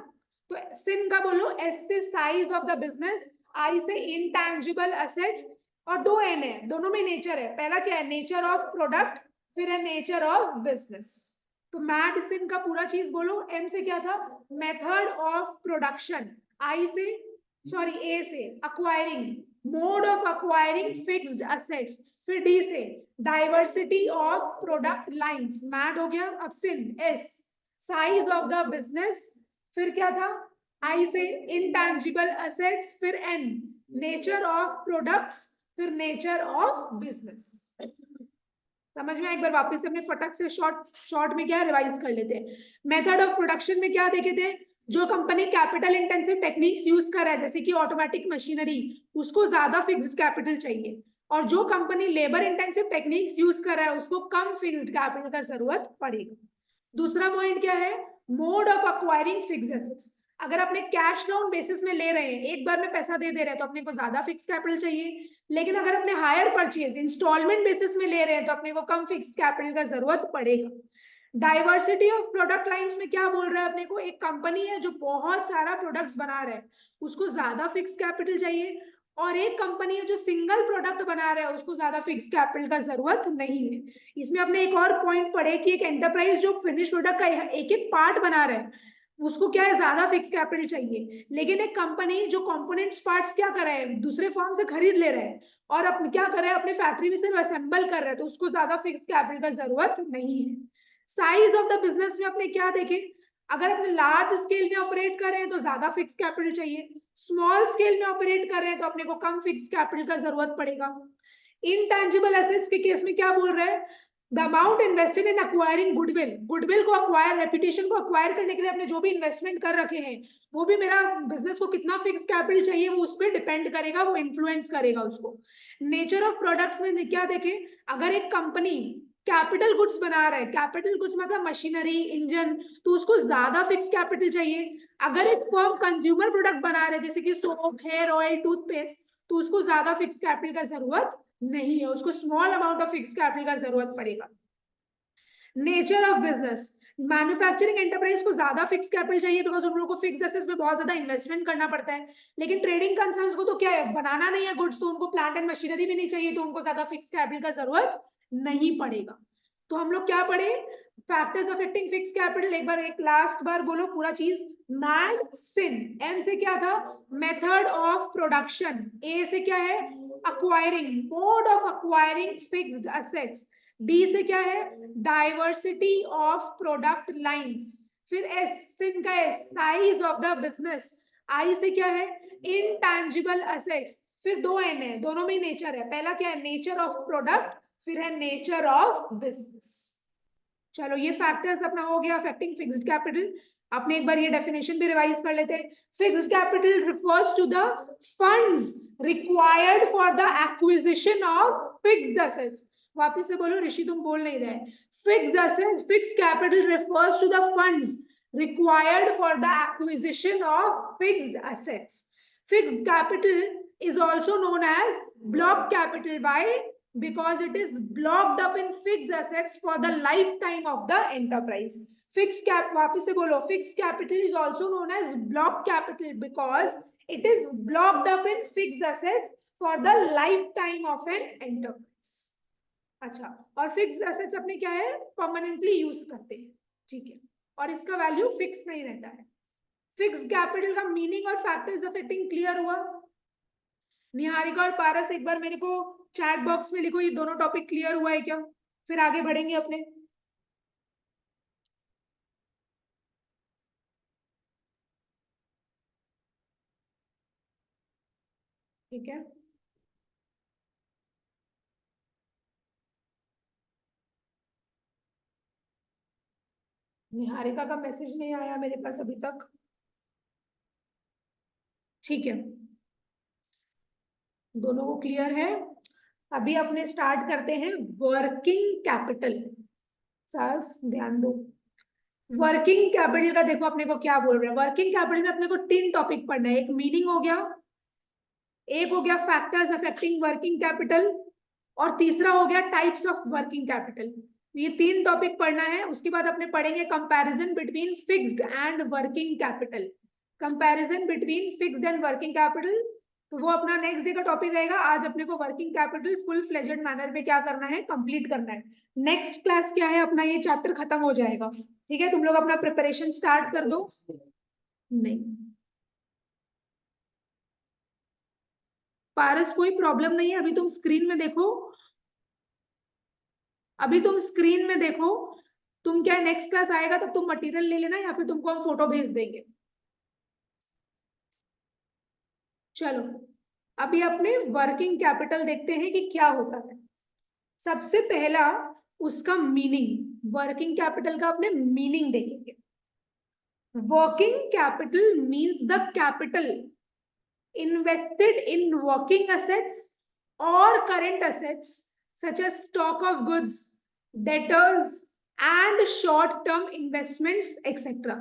तो सिन का बोलो, एस से साइज ऑफ द बिजनेस, आई से इंटेंजिबल एसेट्स, और दो एन है, दोनों में नेचर है। पहला क्या है, नेचर ऑफ प्रोडक्ट, फिर है नेचर ऑफ बिजनेस। तो मैड सिन का पूरा चीज बोलो। एम से क्या था, मेथड ऑफ प्रोडक्शन, आई से, सॉरी ए से acquiring, mode of acquiring fixed assets, फिर डी से diversity of product lines, mad हो गया। अब sin, S size of the business, फिर क्या था, आई से इंटेंजिबल एसेट्स, फिर एन नेचर ऑफ प्रोडक्ट्स, फिर नेचर ऑफ बिजनेस। समझ में? एक बार वापस से अपने फटक से शॉर्ट में क्या रिवाइज कर लेते हैं। मेथड ऑफ प्रोडक्शन में क्या देखे थे, जो company capital intensive techniques use कर रहा है जैसे कि ऑटोमेटिक मशीनरी, उसको ज्यादा फिक्स्ड कैपिटल चाहिए, और जो company labour intensive techniques use कर रहा है उसको कम फिक्स्ड कैपिटल का जरूरत पड़ेगा। दूसरा पॉइंट क्या है, mode of acquiring fixed assets. अगर अपने कैश डाउन बेसिस में ले रहे हैं, एक बार में पैसा दे रहे हैं, तो अपने को ज्यादा फिक्स कैपिटल चाहिए, लेकिन अगर अपने हायर परचेज इंस्टॉलमेंट बेसिस में ले रहे हैं तो अपने को कम फिक्स कैपिटल का जरूरत पड़ेगा। डाइवर्सिटी ऑफ प्रोडक्ट लाइंस में क्या बोल रहा है अपने को, एक कंपनी है जो बहुत सारा प्रोडक्ट्स बना रहा है उसको ज्यादा फिक्स कैपिटल चाहिए, और एक कंपनी है जो सिंगल प्रोडक्ट बना रहा है उसको ज्यादा फिक्स कैपिटल का जरूरत नहीं है। इसमें अपने एक और पॉइंट पढ़े कि एक एंटरप्राइज जो फिनिश प्रोडक्ट का एक एक पार्ट बना रहा है उसको क्या है, ज्यादा फिक्स कैपिटल चाहिए, लेकिन एक कंपनी जो कंपोनेंट्स पार्ट्स क्या कर रहा है दूसरे फर्म से खरीद ले रहा है और अपने क्या कर रहा है अपने फैक्ट्री में सिर्फ असेंबल कर रहा है तो उसको ज्यादा फिक्स कैपिटल का जरूरत नहीं है। साइज ऑफ द बिजनेस में अपने क्या देखें, अगर अपने लार्ज स्केल में ऑपरेट कर रहे हैं तो ज्यादा फिक्स कैपिटल चाहिए, स्मॉल स्केल में ऑपरेट कर रहे हैं तो अपने को कम फिक्स कैपिटल का जरूरत पड़ेगा। इनटैंजिबल एसेट्स के केस में क्या बोल रहे हैं, the amount invested in acquiring goodwill, goodwill को अक्वायर, रेपुटेशन को अक्वायर करने के लिए अपने जो भी इन्वेस्टमेंट कर रखे हैं वो भी मेरा बिजनेस को कितना फिक्स कैपिटल चाहिए वो उस पर डिपेंड करेगा, वो इन्फ्लुएंस करेगा उसको। नेचर ऑफ प्रोडक्ट्स में क्या देखें, अगर एक कंपनी कैपिटल गुड्स बना रहा है, कैपिटल गुड्स मतलब मशीनरी इंजन, तो उसको ज्यादा फिक्स कैपिटल चाहिए। अगर एक फर्म कंज्यूमर प्रोडक्ट बना रहा है जैसे कि सोप, हेयर ऑयल, टूथपेस्ट, तो उसको ज्यादा फिक्स कैपिटल का जरूरत नहीं है, उसको small amount of fix capital का जरूरत पड़ेगा। Nature of business, manufacturing enterprise को ज्यादा फिक्स कैपिटल चाहिए बिकॉज उन लोगों को फिक्स एसेट्स में बहुत ज्यादा इन्वेस्टमेंट करना पड़ता है, लेकिन ट्रेडिंग कंसर्न्स को तो क्या है बनाना नहीं है गुड्स, तो उनको प्लांट एंड मशीनरी भी नहीं चाहिए, तो उनको ज्यादा फिक्स कैपिटल का जरूरत नहीं पड़ेगा। तो हम लोग क्या पढ़े, फैक्टर्स अफेक्टिंग फिक्स कैपिटल, एक लास्ट बार बोलो पूरा चीज। मैड सिन, एम से क्या था, मेथड ऑफ प्रोडक्शन, ए से क्या है, acquiring, mode of acquiring fixed assets, D से क्या है, डाइवर्सिटी ऑफ प्रोडक्ट लाइंस, फिर एस सिन का है साइज ऑफ द बिजनेस, आई से क्या है, इनटैंजिबल एसेट्स, फिर दो एन है दोनों में नेचर है, पहला क्या है नेचर ऑफ प्रोडक्ट, फिर है नेचर ऑफ बिजनेस। चलो ये फैक्टर्स अपना हो गया अफेक्टिंग फिक्स्ड कैपिटल। अपने एक बार ये डेफिनेशन भी रिवाइज कर लेते हैं। Fixed capital refers to the funds required for the acquisition of fixed assets. वापस से बोलो ऋषि, तुम बोल नहीं रहे। Fixed assets, fixed capital refers to the funds required for the acquisition of fixed assets. Fixed capital is also known as block capital by because it is blocked up in fixed assets for the lifetime of the enterprise. Fixed cap, वापस से बोलो, fixed capital is also known as block capital because it is blocked up in fixed assets for the lifetime of an enterprise. अच्छा, और fixed assets अपने क्या है, permanently use करते हैं, ठीक है, और इसका वैल्यू फिक्स नहीं रहता है। फिक्स्ड कैपिटल का मीनिंग और फैक्टर्स अफेक्टिंग क्लियर हुआ। निहारिका और पारस एक बार मेरे को चैट बॉक्स में लिखो ये दोनों टॉपिक क्लियर हुआ है क्या, फिर आगे बढ़ेंगे अपने। ठीक है, निहारिका का मैसेज नहीं आया मेरे पास अभी तक। ठीक है, दोनों को क्लियर है। अभी अपने स्टार्ट करते हैं वर्किंग कैपिटल। ध्यान दो, वर्किंग कैपिटल का देखो अपने को क्या बोल रहे हैं। वर्किंग कैपिटल में अपने को 3 टॉपिक पढ़ना है, एक मीनिंग हो गया, एक हो गया फैक्टर्स अफेक्टिंग वर्किंग कैपिटल, और तीसरा हो गया टाइप्स ऑफ वर्किंग कैपिटल। ये 3 टॉपिक पढ़ना है। उसके बाद अपने पढ़ेंगे comparison between fixed and working capital, comparison between fixed and working capital, तो वो अपना नेक्स्ट डे का टॉपिक रहेगा। आज अपने को working capital full fledged manner में क्या करना है, कंप्लीट करना है। नेक्स्ट क्लास क्या है अपना, ये चैप्टर खत्म हो जाएगा। ठीक है, तुम लोग अपना प्रिपरेशन स्टार्ट कर दो। नहीं पारस, कोई प्रॉब्लम नहीं है, अभी तुम स्क्रीन में देखो, अभी तुम स्क्रीन में देखो। तुम क्या नेक्स्ट क्लास आएगा तब तुम मटेरियल ले लेना, या फिर तुमको हम फोटो भेज देंगे। चलो अभी अपने वर्किंग कैपिटल देखते हैं कि क्या होता है। सबसे पहला उसका मीनिंग, वर्किंग कैपिटल का अपने मीनिंग देखेंगे। Working capital means the capital invested in working assets or current assets such as stock of goods, debtors and short term investments etc.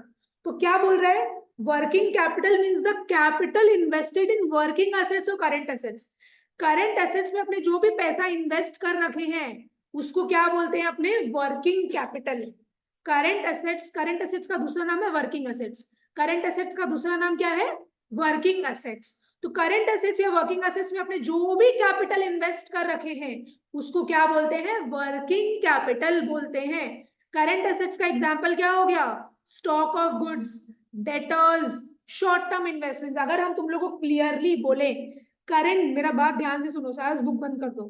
तो क्या बोल रहा है, working capital means the capital invested in working assets or current assets. Current assets में अपने जो भी पैसा इन्वेस्ट कर रखे हैं उसको क्या बोलते हैं अपने वर्किंग कैपिटल। करंट एसेट्स का दूसरा नाम है वर्किंग एसेट्स। करंट एसेट्स का दूसरा नाम क्या है? Working assets. तो करंट एसेट्स या वर्किंग एसेट्स में अपने जो भी कैपिटल इन्वेस्ट कर रखे हैं उसको क्या बोलते हैं? वर्किंग कैपिटल बोलते हैं। करंट एसेट्स का एग्जांपल क्या हो गया? Stock of goods, debtors, short term investment. अगर हम तुम लोग को क्लियरली बोले करंट, मेरा बात ध्यान से सुनो, सारा बुक बंद कर दो।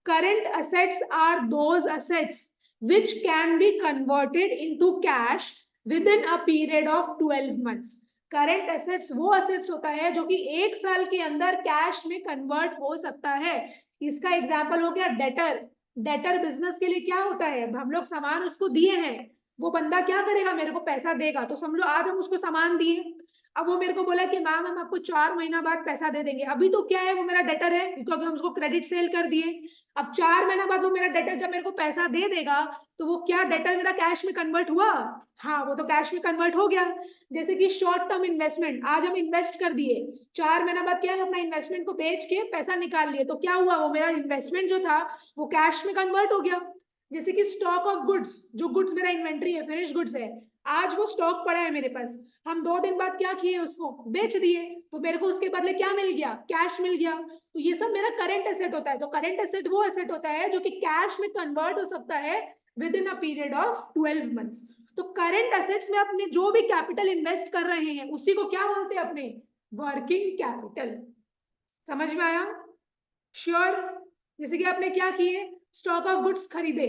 Current assets are those assets which can be converted into cash within a period of 12 months। Current assets वो एसेट्स होता है जो कि 1 साल के अंदर कैश में कन्वर्ट हो सकता है। इसका एग्जांपल हो गया डेटर। डेटर बिजनेस के लिए क्या होता है? हम लोग सामान उसको दिए हैं, वो बंदा क्या करेगा? मेरे को पैसा देगा। तो समझो आज हम उसको सामान दिए, अब वो मेरे को बोला कि मैम हम आपको 4 महीना बाद पैसा दे देंगे। अभी तो क्या है, वो मेरा डेटर है क्योंकि हम उसको क्रेडिट सेल कर दिए। अब 4 महीना बाद वो मेरा डेटर जब मेरे को पैसा दे देगा तो वो क्या डेटर मेरा कैश में कन्वर्ट हुआ? हाँ, वो तो कैश में कन्वर्ट हो गया। जैसे कि शॉर्ट टर्म इन्वेस्टमेंट, आज हम इन्वेस्ट कर दिए, 4 महीना बाद क्या है, अपना इन्वेस्टमेंट को बेच के पैसा निकाल लिए, तो क्या हुआ? वो मेरा इन्वेस्टमेंट जो था वो कैश में कन्वर्ट हो गया। जैसे कि स्टॉक ऑफ गुड्स, जो गुड्स मेरा इन्वेंट्री है, फिनिश गुड्स है, आज वो स्टॉक पड़ा है मेरे पास, हम 2 दिन बाद क्या किए? उसको बेच दिए, तो मेरे को उसके बदले क्या मिल गया? कैश मिल गया। तो ये सब मेरा करंट एसेट होता है। तो करंट एसेट वो एसेट होता है जो कि कैश में कन्वर्ट हो सकता है with in a period of 12 months. तो करंट एसेट्स में अपने जो भी कैपिटल इन्वेस्ट कर रहे हैं उसी को क्या बोलते हैं? अपने वर्किंग कैपिटल। समझ में आया? श्योर? जैसे कि आपने क्या किए, स्टॉक ऑफ गुड्स खरीदे,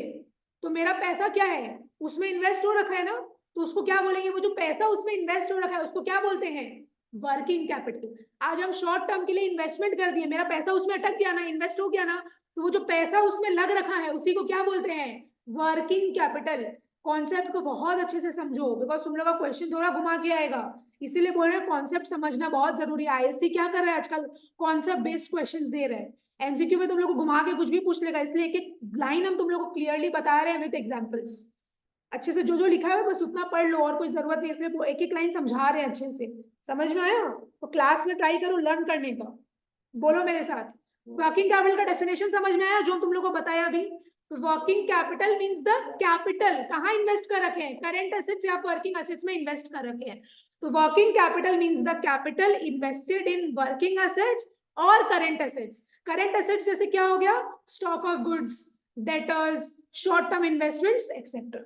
तो मेरा पैसा क्या है? उसमें इन्वेस्ट हो रखा है ना, तो उसको क्या बोलेंगे? वो जो पैसा उसमें इन्वेस्ट हो रखा है उसको क्या बोलते हैं? Working capital. आज हम शॉर्ट टर्म के लिए इन्वेस्टमेंट कर दिए, मेरा पैसा उसमें अटक गया ना, इन्वेस्ट हो गया ना, तो वो जो पैसा उसमें लग रखा है उसी को क्या बोलते हैं? Working capital. कॉन्सेप्ट को बहुत अच्छे से समझो, बिकॉज तुम लोग का क्वेश्चन थोड़ा घुमा के आएगा, इसीलिए बोल रहे हैं कॉन्सेप्ट समझना बहुत जरूरी है। आईएससी क्या कर रहा है आजकल? कॉन्सेप्ट बेस्ड क्वेश्चंस दे रहे हैं। एमसीक्यू में तुम लोग को घुमा के कुछ भी पूछ लेगा, इसलिए एक एक लाइन हम तुम लोग को क्लियरली बता रहे हैं विद एग्जांपल्स। अच्छे से जो जो लिखा है बस उतना पढ़ लो, और कोई जरूरत नहीं, इसलिए एक एक लाइन समझा रहे हैं अच्छे से। समझ में आया? तो क्लास में ट्राई करो लर्न करने का। बोलो मेरे साथ, वर्किंग कैपिटल का डेफिनेशन समझ में आया जो तुम लोग को बताया अभी? तो working capital means the capital कहाँ इन्वेस्ट कर रखे हैं? करंट एसेट्स या वर्किंग एसेट्स में इन्वेस्ट कर रखे हैं। तो working capital means the capital invested in working assets और करंट एसेट्स। करंट एसेट्स जैसे क्या हो गया? Stock of goods, debtors, short term investments etcetera.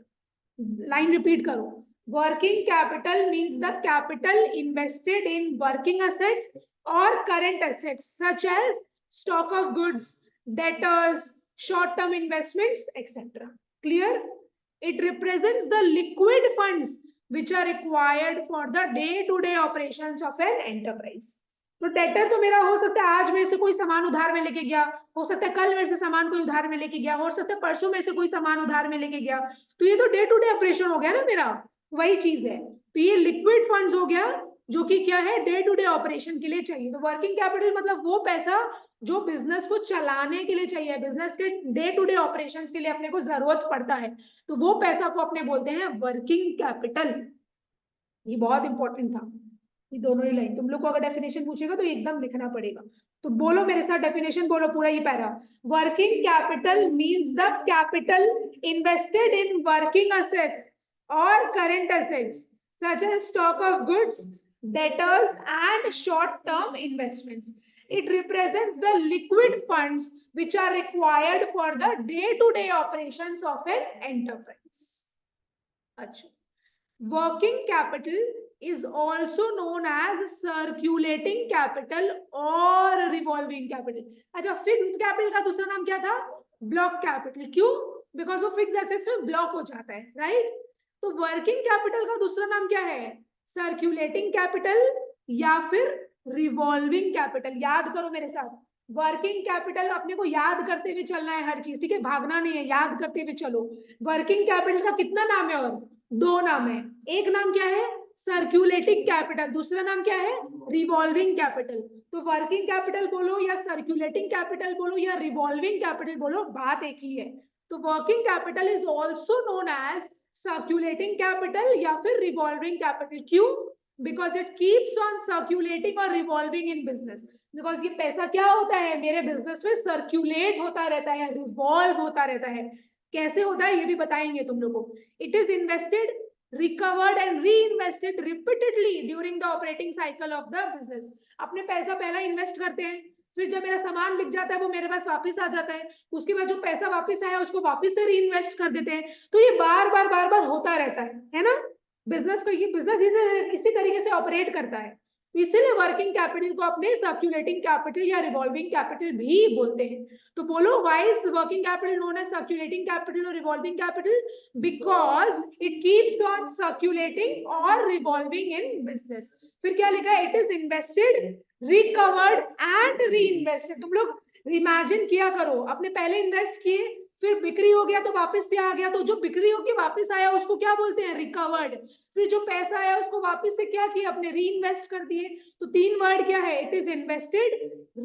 Line repeat करो, working capital means the capital invested in working assets or current assets such as stock of goods, debtors, short-term investments, etc. Clear? It represents the liquid funds which are required for the day-to-day operations of an enterprise. तो debtor तो मेरा हो सकता है आज मेरे से कोई सामान उधार में लेके गया, हो सकता है कल मेरे से सामान कोई उधार में लेके गया, हो सकता है परसों मेरे से कोई सामान उधार में लेके गया, तो ये तो डे टू डे ऑपरेशन हो गया ना मेरा, वही चीज है। तो ये लिक्विड फंड्स हो गया जो कि क्या है? डे टू डे ऑपरेशन के लिए चाहिए। तो वर्किंग कैपिटल मतलब वो पैसा जो बिजनेस को चलाने के लिए चाहिए, बिजनेस के डे टू डे ऑपरेशंस के लिए अपने को जरूरत पड़ता है, तो वो पैसा को अपने बोलते हैं वर्किंग कैपिटल। ये बहुत इंपॉर्टेंट था, ये दोनों ही लाइन तुम लोग को अगर डेफिनेशन पूछेगा तो एकदम लिखना पड़ेगा। तो बोलो मेरे साथ डेफिनेशन, बोलो पूरा ये para. Working capital means the capital invested in working assets और current assets such as stock of goods, debtors and short-term investments. It represents the liquid funds which are required for the day-to-day operations of an enterprise. अच्छा, working capital is also known as circulating capital or revolving capital. अच्छा, fixed capital का दूसरा नाम क्या था? Block capital. क्यों? Because वो fixed assets में block हो जाता है, right? तो वर्किंग कैपिटल का दूसरा नाम क्या है? सर्क्यूलेटिंग कैपिटल या फिर रिवॉल्विंग कैपिटल। याद करो मेरे साथ, वर्किंग कैपिटल अपने को याद करते हुए चलना है हर चीज, ठीक है? भागना नहीं है, याद करते हुए चलो। वर्किंग कैपिटल का कितना नाम है? और 2 नाम है। एक नाम क्या है? सर्क्यूलेटिंग कैपिटल, दूसरा नाम क्या है? Revolving capital. तो वर्किंग कैपिटल बोलो या सर्क्यूलेटिंग कैपिटल बोलो या रिवॉल्विंग कैपिटल बोलो, बात एक ही है। तो working capital is also known as circulating capital या फिर रिवॉल्विंग कैपिटल। क्यों? Because it keeps on circulating और रिवॉल्विंग इन बिजनेस। बिकॉज ये पैसा क्या होता है, मेरे बिजनेस में सर्क्यूलेट होता रहता है, रिवॉल्व होता रहता है। कैसे होता है ये भी बताएंगे तुम लोगों को। It is invested, recovered and reinvested repeatedly during the operating cycle of the business. अपने पैसा पहला इन्वेस्ट करते हैं, फिर जब मेरा सामान बिक जाता है वो मेरे पास वापस आ जाता है, उसके बाद जो पैसा वापस आया उसको वापस से री इन्वेस्ट कर देते हैं। तो ये बार बार होता रहता है ना। बिजनेस को, ये बिजनेस इसी तरीके से ऑपरेट करता है। इसीलिए वर्किंग कैपिटल को अपने सर्क्यूलेटिंग कैपिटल या रिवॉल्विंग कैपिटल भी बोलते हैं। तो बोलो, why is working capital known as circulating capital और revolving capital? Because it keeps on circulating और रिवॉल्विंग इन बिजनेस। फिर क्या लिखा है? It is invested, recovered and reinvested. तुम लोग इमेजिन किया करो, अपने पहले इन्वेस्ट किए, फिर बिक्री हो गया तो वापस से आ गया, तो जो बिक्री होके वापस आया उसको क्या बोलते हैं? रिकवर्ड। फिर जो पैसा आया उसको वापस से क्या किया? अपने री इन्वेस्ट कर दिए। तो तीन वर्ड क्या है? It is invested,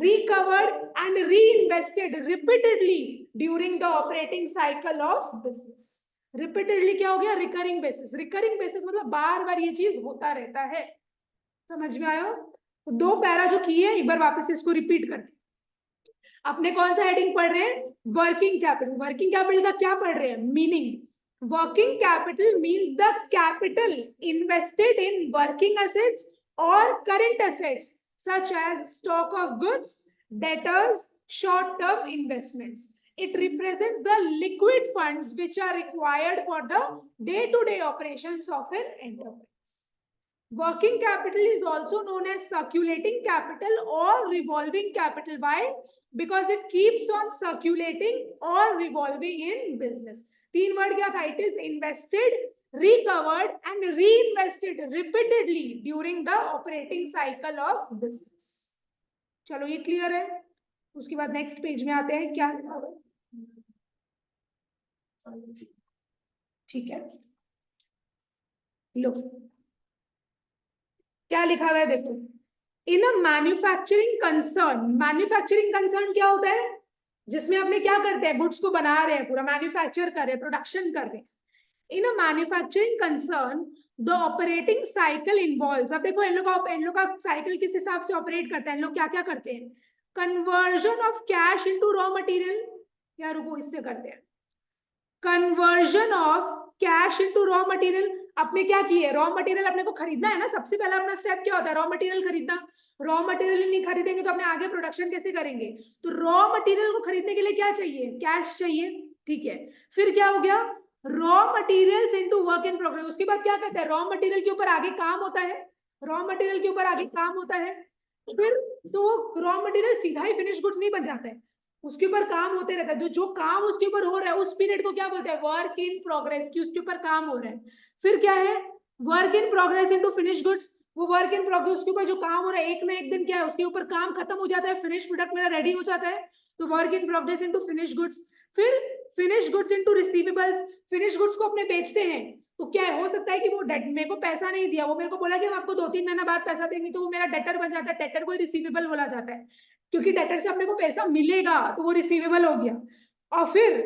recovered and reinvested repeatedly during the operating cycle of business. Repeatedly क्या हो गया? Recurring basis. रिकरिंग बेसिस मतलब बार बार ये चीज होता रहता है। समझ में आया? तो दो पैरा जो किए, एक बार वापस इसको रिपीट करते। अपने कौन सा हेडिंग पढ़ रहे हैं? Working capital. वर्किंग कैपिटल का क्या पढ़ रहे हैं? Meaning. Working capital means the capital invested in working assets और current assets such as stock of goods, debtors, short-term investments. It represents the liquid funds which are required for the day-to-day operations of an enterprise. Working capital is also known as circulating capital or revolving capital. Why? Because it keeps on circulating or revolving in business. तीन word क्या था? It is invested, recovered and reinvested repeatedly during the operating cycle of business. चलो ये clear है। उसके बाद next page में आते हैं। क्या लिखा हुआ? ठीक है, लो क्या लिखा हुआ है देखो। In a manufacturing concern, manufacturing concern क्या होता है? जिसमें अपने क्या करते हैं? गुड्स को बना रहे हैं, पूरा मैन्युफैक्चर कर रहे हैं, प्रोडक्शन कर रहे हैं। In a manufacturing concern the operating cycle involves. अब देखो इन लोग का साइकिल किस हिसाब से ऑपरेट करता है? इन लोग क्या क्या करते हैं? Conversion of cash into raw material. या रुको, इससे करते हैं। Conversion of cash into raw material. अपने क्या किए? रॉ मटेरियल अपने को खरीदना है ना। सबसे पहला अपना स्टेप क्या होता है? रॉ मटेरियल खरीदना। रॉ मटेरियल नहीं खरीदेंगे तो अपने आगे प्रोडक्शन कैसे करेंगे? तो रॉ मटेरियल को खरीदने के लिए क्या चाहिए? कैश चाहिए। ठीक है, फिर क्या हो गया? Raw materials into work in progress. उसके बाद क्या करते हैं? रॉ मटेरियल के ऊपर आगे काम होता है। रॉ मटेरियल के ऊपर आगे काम होता है, फिर तो रॉ मटेरियल सीधा ही फिनिश गुड्स नहीं बन जाता है, उसके ऊपर काम होते रहता है। जो काम उसके ऊपर हो रहा है उस पीरियड को क्या बोलते हैं? वर्क इन प्रोग्रेस, की उसके ऊपर काम हो रहा है। फिर क्या है? Work in progress into finish goods. वो वर्क इन प्रोग्रेस के ऊपर जो काम हो रहा है, एक ना एक दिन क्या है? उसके ऊपर काम खत्म हो जाता है, फिनिश प्रोडक्ट मेरा रेडी हो जाता है। तो work in progress into finish goods. फिर finish goods into receivables. Finish goods को अपने बेचते हैं, तो क्या है? हो सकता है कि वो मेरे को पैसा नहीं दिया, वो मेरे को बोला कि हम आपको 2-3 महीना बाद पैसा देंगे, तो वो मेरा डेटर बन जाता है। डेटर को रिसीवेबल बोला जाता है, क्योंकि डेटर से अपने को पैसा मिलेगा तो वो रिसीवेबल हो गया। और फिर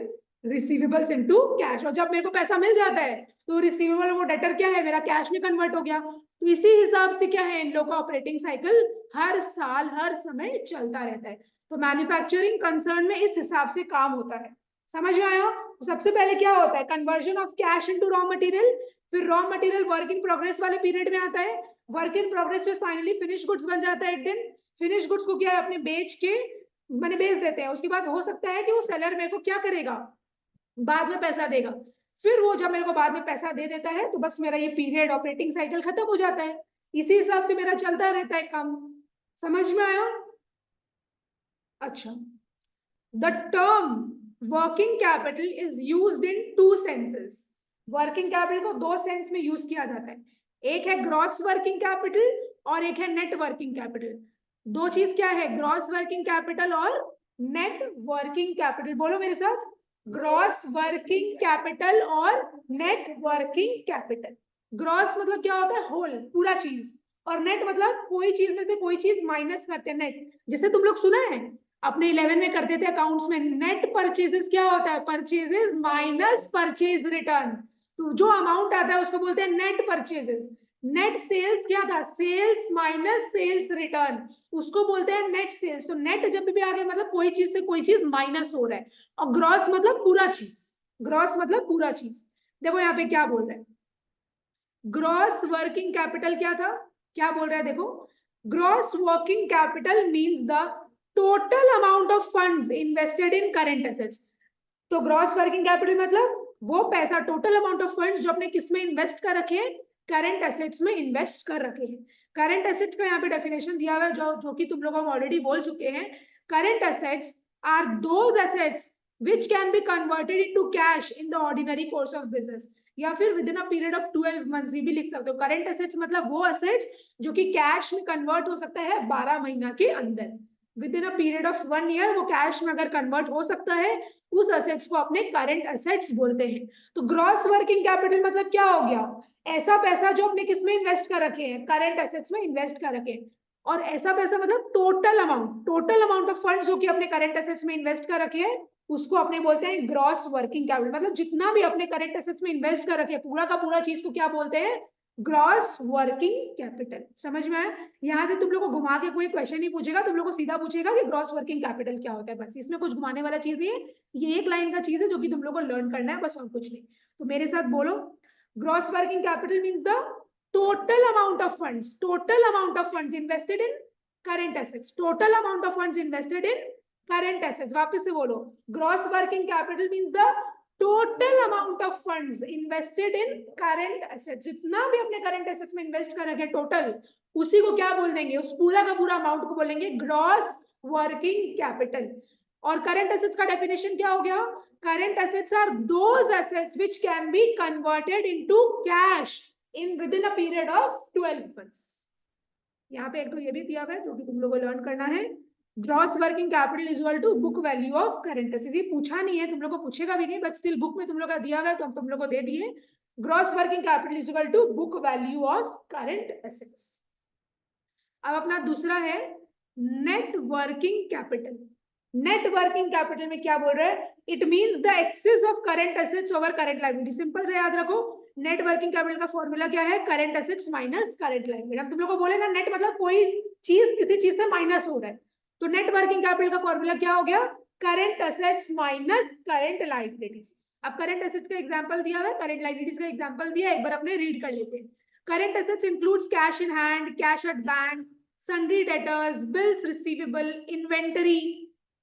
रिसीवेबल्स इनटू कैश, और जब मेरे को पैसा मिल जाता है तो रिसीवेबल, वो डेटर क्या है? मेरा कैश में कन्वर्ट हो गया। तो इसी हिसाब से क्या है? इन लोगों का ऑपरेटिंग साइकिल हर साल हर समय चलता रहता है। तो मैन्युफैक्चरिंग कंसर्न में इस हिसाब से काम होता है। समझ में आया? तो सबसे पहले क्या होता है? Conversion of cash into raw material. फिर raw material work in progress वाले पीरियड में आता है। वर्क इन प्रोग्रेस में फाइनली फिनिश गुड्स बन जाता है एक दिन। फिनिश गुड्स को क्या है? अपने बेच के मैंने बेच देते हैं। उसके बाद हो सकता है कि वो सेलर मेरे को क्या करेगा? बाद में पैसा देगा। फिर वो जब मेरे को बाद में पैसा दे देता है तो बस मेरा ये पीरियड ऑपरेटिंग साइकिल खत्म हो जाता है। इसी हिसाब से मेरा चलता रहता है काम। समझ में आया? अच्छा, the term working capital is used in 2 senses. Working capital को 2 सेंस में यूज किया जाता है। एक है ग्रॉस वर्किंग कैपिटल और एक है नेट वर्किंग कैपिटल। दो चीज क्या है? ग्रॉस वर्किंग कैपिटल और नेट वर्किंग कैपिटल। बोलो मेरे साथ, ग्रॉस वर्किंग कैपिटल और नेट वर्किंग कैपिटल। ग्रॉस मतलब क्या होता है? होल, पूरा चीज। और नेट मतलब कोई चीज में से कोई चीज माइनस करते हैं, नेट। जैसे तुम लोग सुना है अपने 11 में करते थे अकाउंट्स में, नेट परचेजेस क्या होता है? Purchases minus purchase return. तो जो अमाउंट आता है उसको बोलते हैं नेट परचेजेस। नेट सेल्स क्या था, सेल्स माइनस सेल्स रिटर्न, उसको बोलते हैं नेट सेल्स। तो नेट जब भी आ गया मतलब कोई चीज से कोई चीज माइनस हो रहा है, और ग्रॉस मतलब पूरा चीज, ग्रॉस मतलब पूरा चीज। देखो यहाँ पे क्या बोल रहा है, ग्रॉस वर्किंग कैपिटल क्या था, क्या बोल रहा है देखो, gross working capital means the total amount of funds invested in current assets. तो ग्रॉस वर्किंग कैपिटल मतलब वो पैसा, टोटल अमाउंट ऑफ फंड्स जो आपने किसमें इन्वेस्ट कर रखे हैं, करंट एसेट्स में इन्वेस्ट कर रखे हैं। करंट एसेट्स का यहाँ पे डेफिनेशन दिया हुआ है जो कि तुम लोग हम ऑलरेडी बोल चुके हैं। Current assets are those assets which can be converted into cash in the ordinary course of business, या फिर with in a period of 12 months, ये भी लिख सकते हो। करंट एसेट्स मतलब वो एसेट्स जो कि कैश में कन्वर्ट हो सकता है 12 महीना के अंदर, with in a period of 1 year वो कैश में अगर कन्वर्ट हो सकता है, उस एसेट्स को अपने करंट एसेट्स बोलते हैं। तो ग्रॉस वर्किंग कैपिटल मतलब क्या हो गया, ऐसा पैसा जो अपने किस में इन्वेस्ट कर रखे हैं, करंट एसेट्स में इन्वेस्ट कर रखे हैं। और ऐसा पैसा मतलब टोटल अमाउंट ऑफ फंड्स जो कि अपने करंट एसेट्स में इन्वेस्ट कर रखे हैं, उसको अपने बोलते हैं ग्रॉस वर्किंग कैपिटल। मतलब जितना भी अपने करंट एसेट्स में इन्वेस्ट कर रखे पूरा का पूरा चीज को क्या बोलते हैं, ग्रॉस वर्किंग कैपिटल। समझ में आया? यहाँ से तुम लोग को घुमा के कोई क्वेश्चन नहीं पूछेगा, तुम लोग को सीधा पूछेगा कि ग्रॉस वर्किंग कैपिटल क्या होता है, बस इसमें कुछ घुमाने वाला चीज नहीं है। ये एक लाइन का चीज है जो कि तुम लोग को लर्न करना है, बस और कुछ नहीं। तो मेरे साथ बोलो, gross working capital means the total amount of funds invested in current assets, total amount of funds invested in current assets. वापस से बोलो, gross working capital means the total amount of funds invested in current assets, जितना भी अपने current assets में invest कर रखे total, उसी को क्या बोल देंगे, उस पूरा का पूरा अमाउंट को बोलेंगे ग्रॉस वर्किंग कैपिटल। और करंट एसेट्स का डेफिनेशन क्या हो गया, current assets are those assets which can be converted into cash in within a period of 12 months. यहाँ पे एक तो ये भी दिया हुआ है जो कि तुम लोगों को लर्न करना है, gross working capital is equal to book value of current assets. ये पूछा नहीं है, तुम लोग को पूछेगा भी नहीं, बट स्टिल बुक में तुम लोग का दिया हुआ है तो हम तुम लोग को दे दिए। Gross working capital is equal to book value of current assets. अब अपना दूसरा है net working capital. Net working capital में क्या बोल रहा है, it means the excess of current assets over current liability. Simple से याद रखो, नेट वर्किंग कैपिटल का फॉर्मूला क्या है, current assets minus current liability. अब तुम लोग को बोले ना नेट मतलब कोई चीज किसी चीज से माइनस हो रहा है, तो नेट वर्किंग कैपिटल का फॉर्मूला क्या हो गया, current assets minus current liabilities. अब करंट एसेट्स का एग्जांपल दिया हुआ है, करंट लायबिलिटीज का एग्जांपल दिया है, एक बार अपने रीड कर लेते हैं। Current assets includes cash in hand, cash at bank, sundry debtors, bills receivable, inventory.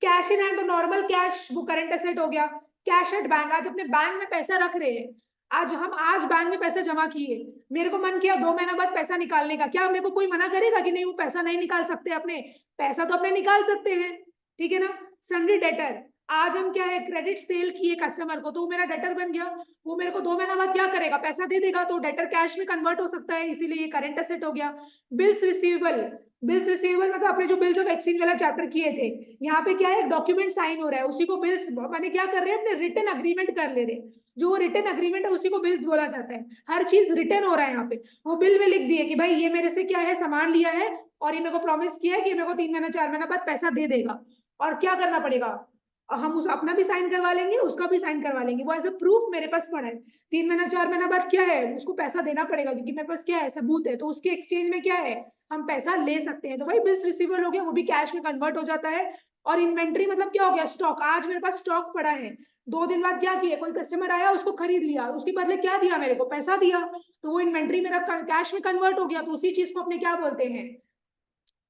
Cash in hand तो नॉर्मल कैश, वो करंट एसेट हो गया। कैश एट बैंक, आज अपने बैंक में पैसा रख रहे हैं, आज बैंक में पैसा जमा किए, मेरे को मन किया 2 महीना बाद पैसा निकालने का, क्या मेरे को कोई मना करेगा कि नहीं वो पैसा नहीं निकाल सकते, अपने पैसा तो अपने निकाल सकते हैं, ठीक है ना। सन्ड्री डेटर, आज हम क्या है क्रेडिट सेल किए कस्टमर को, तो वो मेरा डेटर बन गया, वो मेरे को 2 महीना बाद क्या करेगा, पैसा दे देगा, तो डेटर कैश में कन्वर्ट हो सकता है, इसीलिए ये करंट एसेट हो गया। बिल्स रिसीवेबल, बिल्स रिसीवेबल मतलब अपने जो बिल्स ऑफ एक्सचेंज वाला चैप्टर किए थे, यहाँ पे क्या है डॉक्यूमेंट साइन हो रहा है, उसी को बिल्स माने क्या कर रहे हैं, अपने रिटन अग्रीमेंट कर ले रहे हैं, जो रिटन अग्रीमेंट है उसी को बिल्स बोला जाता है। हर चीज रिटन हो रहा है यहाँ पे, वो बिल में लिख दिए कि भाई ये मेरे से क्या है सामान लिया है, और ये मेरे को प्रॉमिस किया है कि मेरे को 3 महीना 4 महीना बाद पैसा दे देगा, और क्या करना पड़ेगा, हम उस अपना भी साइन करवा लेंगे, उसका भी साइन करवा लेंगे, वो एज अ प्रूफ मेरे पास पड़ा है। 3 महीना 4 महीना बाद क्या है, उसको पैसा देना पड़ेगा क्योंकि मेरे पास क्या है सबूत है, तो उसके एक्सचेंज में क्या है हम पैसा ले सकते हैं। तो भाई बिल्स रिसीवेबल हो गया, वो भी कैश में कन्वर्ट हो जाता है। और इन्वेंट्री मतलब क्या हो गया, स्टॉक, आज मेरे पास स्टॉक पड़ा है, 2 दिन बाद क्या किया, कोई कस्टमर आया उसको खरीद लिया, उसके बदले क्या दिया मेरे को, पैसा दिया, तो वो इन्वेंट्री मेरा कैश में कन्वर्ट हो गया, तो उसी चीज को अपने क्या बोलते हैं,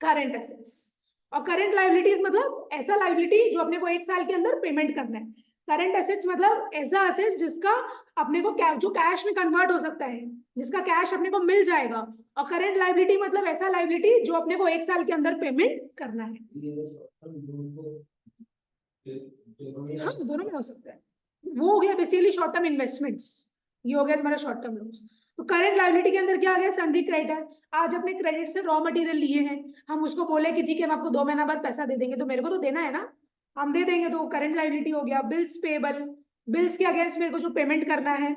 करंट एसेट्स। और करंट लायबिलिटीज मतलब ऐसा लायबिलिटी जो अपने को 1 साल के अंदर पेमेंट करना है। करंट एसेट्स मतलब ऐसा एसेट्स जिसका अपने को जो कैश में कन्वर्ट हो सकता है, जिसका कैश अपने को मिल जाएगा। और करंट लायबिलिटी मतलब ऐसा लायबिलिटी जो अपने को 1 साल के अंदर पेमेंट करना है। हाँ दोनों में हो सकता है, वो हो गया बेसिकली शॉर्ट टर्म इन्वेस्टमेंट्स, ये हो गया तुम्हारा शॉर्ट टर्म लोन्स। तो करंट लायबिलिटी के अंदर क्या आ गया, सन्ड्री क्रेडिटर, आज अपने क्रेडिट से रॉ मटेरियल लिए हैं, हम उसको बोले कि ठीक है हम आपको 2 महीना बाद पैसा दे देंगे, तो मेरे को तो देना है ना, हम दे देंगे, तो करंट लायबिलिटी हो गया। बिल्स पेबल, बिल्स के अगेंस्ट मेरे को जो पेमेंट करना है,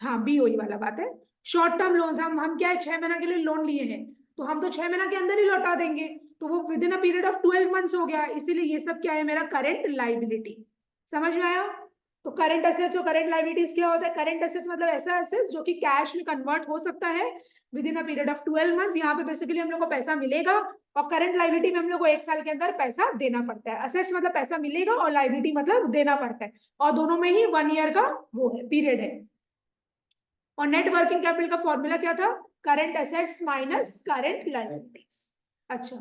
हाँ बीओई वाला बात है। शॉर्ट टर्म लोन्स, हम क्या है 6 महीना के लिए लोन लिए हैं, तो हम तो 6 महीना के अंदर ही लौटा देंगे, तो वो with in a period of 12 months हो गया, इसीलिए ये सब क्या है मेरा करंट लायबिलिटी। समझ में आया? तो करंट एसेट्स और करंट लायबिलिटीज क्या होता है, करंट एसेट्स मतलब ऐसा एसेट्स जो कि कैश में कन्वर्ट हो सकता है with in a period of 12 months. यहाँ पे बेसिकली हम लोग को पैसा मिलेगा और करंट लाइबिलिटी में हम लोग को 1 साल के अंदर पैसा देना पड़ता है। असेट्स मतलब पैसा मिलेगा और लाइबिलिटी मतलब देना पड़ता है, और दोनों में ही 1 ईयर का वो है, पीरियड है। और नेट वर्किंग कैपिटल का फॉर्मूला क्या था? Current assets minus current liabilities. अच्छा,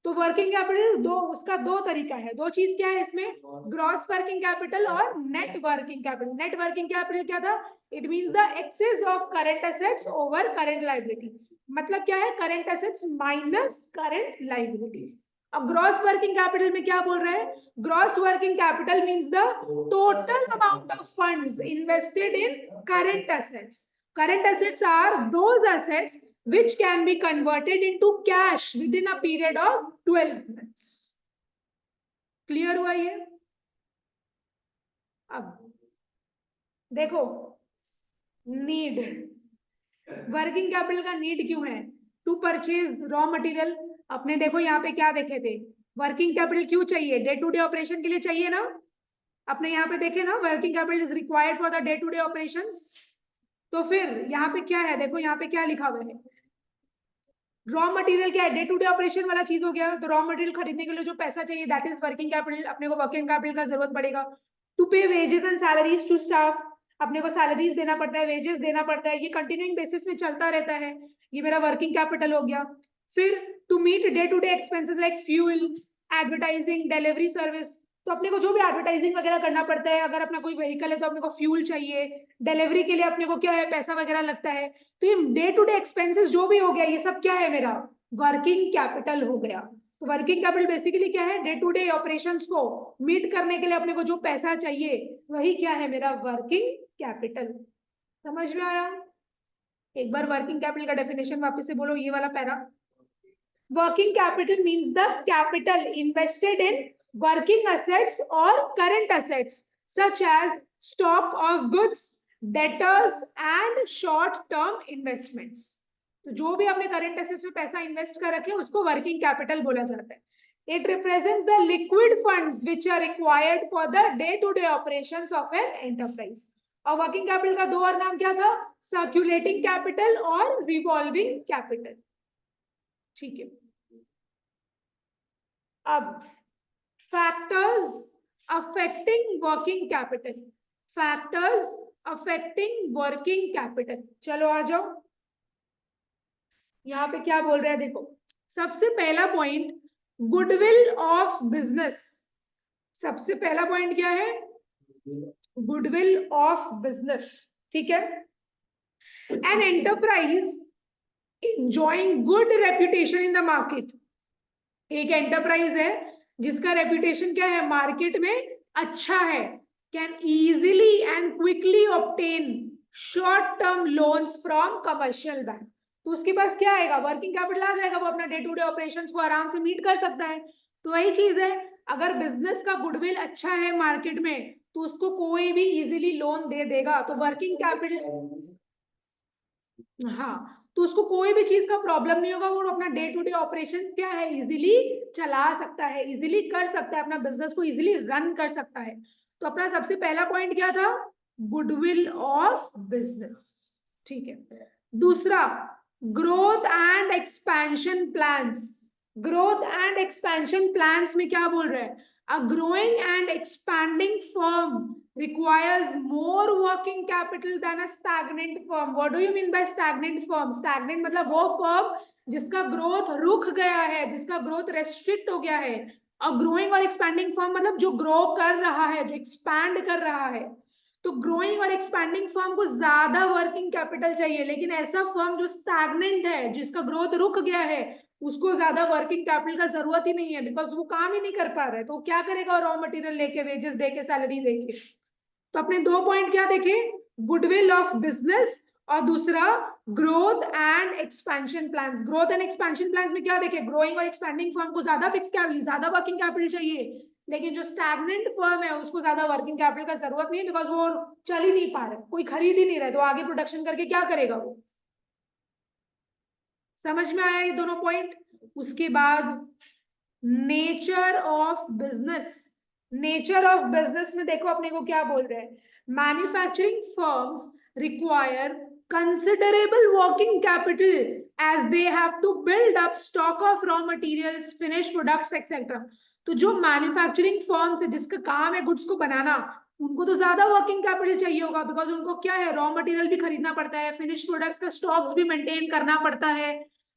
तो वर्किंग कैपिटल उसका दो तरीका है, दो चीज क्या है इसमें, ग्रॉस वर्किंग कैपिटल और net working capital. Net working capital क्या था? It means the excess of current assets over current liability. मतलब क्या है? Current assets minus current liabilities. अब ग्रॉस वर्किंग कैपिटल में क्या बोल रहे हैं? Gross working capital means the total amount of funds invested in current assets. Current assets are those assets which can be converted into cash within a period of 12 months. Clear हुआ ये? अब देखो, need, working capital का need क्यों है? To purchase raw material. अपने देखो यहाँ पे क्या देखे थे, वर्किंग कैपिटल क्यों चाहिए? डे टू डे ऑपरेशन के लिए चाहिए ना। अपने यहाँ पे देखे ना, working capital is required for the day to day operations. तो फिर यहाँ पे क्या है, देखो यहाँ पे क्या लिखा हुआ है, रॉ मटेरियल क्या है? डे टू डे ऑपरेशन वाला चीज हो गया। तो रॉ मटेरियल खरीदने के लिए जो पैसा चाहिए दैट इज वर्किंग कैपिटल। अपने को वर्किंग कैपिटल का जरूरत पड़ेगा to pay wages and salaries to staff. अपने को सैलरीज देना पड़ता है, वेजेस देना पड़ता है, ये कंटिन्यूइंग बेसिस में चलता रहता है, ये मेरा वर्किंग कैपिटल हो गया। फिर to meet day to day expenses like fuel, advertising, delivery service. तो अपने को जो भी एडवर्टाइजिंग वगैरह करना पड़ता है, अगर अपना कोई व्हीकल है तो अपने को फ्यूल चाहिए, डिलीवरी के लिए अपने को क्या है, पैसा वगैरह लगता है। तो ये डे टू डे एक्सपेंसेस जो भी हो गया, ये सब क्या है, मेरा वर्किंग कैपिटल हो गया। तो वर्किंग कैपिटल बेसिकली क्या है? डे टू डे ऑपरेशंस को मीट करने के लिए अपने को जो पैसा चाहिए वही क्या है, मेरा वर्किंग कैपिटल। समझ में आया? एक बार वर्किंग कैपिटल का डेफिनेशन वापस से बोलो, ये वाला पैरा। Working capital means the capital invested in working assets और current assets such as stock of goods, debtors and short term investments. तो जो भी आपने करंट एसेट्स में पैसा इन्वेस्ट कर रखे उसको वर्किंग कैपिटल बोला जाता है। It represents the liquid funds which are required for the day-to-day operations of an enterprise. और वर्किंग कैपिटल का दो और नाम क्या था? सर्कुलेटिंग कैपिटल और रिवॉल्विंग कैपिटल। ठीक है, अब factors affecting working capital, factors affecting working capital. चलो आ जाओ, यहाँ पे क्या बोल रहे हैं देखो। सबसे पहला पॉइंट, गुडविल ऑफ बिजनेस। सबसे पहला पॉइंट क्या है? Goodwill of business. ठीक है, an enterprise enjoying good reputation in the market। एक एंटरप्राइज है जिसका रेपुटेशन क्या है, मार्केट में अच्छा है, can easily and quickly obtain short term loans from commercial bank. तो उसके पास क्या आएगा? वर्किंग कैपिटल आ जाएगा, वो अपना डे टू डे ऑपरेशंस को आराम से मीट कर सकता है। तो वही चीज है, अगर बिजनेस का गुडविल अच्छा है मार्केट में तो उसको कोई भी इजीली लोन दे देगा। तो वर्किंग कैपिटल, हाँ, तो उसको कोई भी चीज का प्रॉब्लम नहीं होगा, वो अपना डे टू डे ऑपरेशन क्या है, इजीली चला सकता है, इजीली कर सकता है, अपना बिजनेस को इजीली रन कर सकता है। तो अपना सबसे पहला पॉइंट क्या था? Goodwill of business. ठीक है, दूसरा, growth and expansion plans. Growth and expansion plans में क्या बोल रहे हैं? A growing and expanding firm requires more working capital than a stagnant firm. What do you mean by stagnant firm? Stagnant मतलब वो firm जिसका growth रुक गया है, जिसका growth restrict हो गया है। और growing और expanding firm मतलब जो grow कर रहा है, जो expand कर रहा है। तो growing और expanding firm को ज्यादा working capital चाहिए, लेकिन ऐसा firm जो stagnant है, जिसका growth रुक गया है, उसको ज्यादा वर्किंग कैपिटल का जरूरत ही नहीं है, बिकॉज वो काम ही नहीं कर पा रहा है। तो क्या करेगा? रॉ मटेरियल लेके, वेजेस देके, सैलरी देके। तो अपने दो पॉइंट क्या देखे? गुडविल ऑफ बिजनेस और दूसरा growth and expansion plans. Growth and expansion plans में क्या देखे? ग्रोइंग और एक्सपेंडिंग फर्म को ज्यादा फिक्स कैपिटल, ज्यादा वर्किंग कैपिटल चाहिए, लेकिन जो स्टैग्नेंट फर्म है उसको ज्यादा वर्किंग कैपिटल का जरूरत नहीं है, बिकॉज वो चल ही नहीं पा रहा है, कोई खरीद ही नहीं रहा है, तो आगे प्रोडक्शन करके क्या करेगा वो। समझ में आया ये दोनों पॉइंट? उसके बाद nature of business. Nature of business में देखो अपने को क्या बोल रहे हैं, manufacturing firms require considerable working capital as they have to build up stock of raw materials, finished products, etc. तो जो मैन्युफैक्चरिंग फर्म्स है जिसका काम है गुड्स को बनाना, उनको तो ज्यादा वर्किंग कैपिटल चाहिए होगा, बिकॉज उनको क्या है, रॉ मटेरियल भी खरीदना पड़ता है, फिनिश प्रोडक्ट्स का स्टॉक्स भी मेंटेन करना पड़ता है,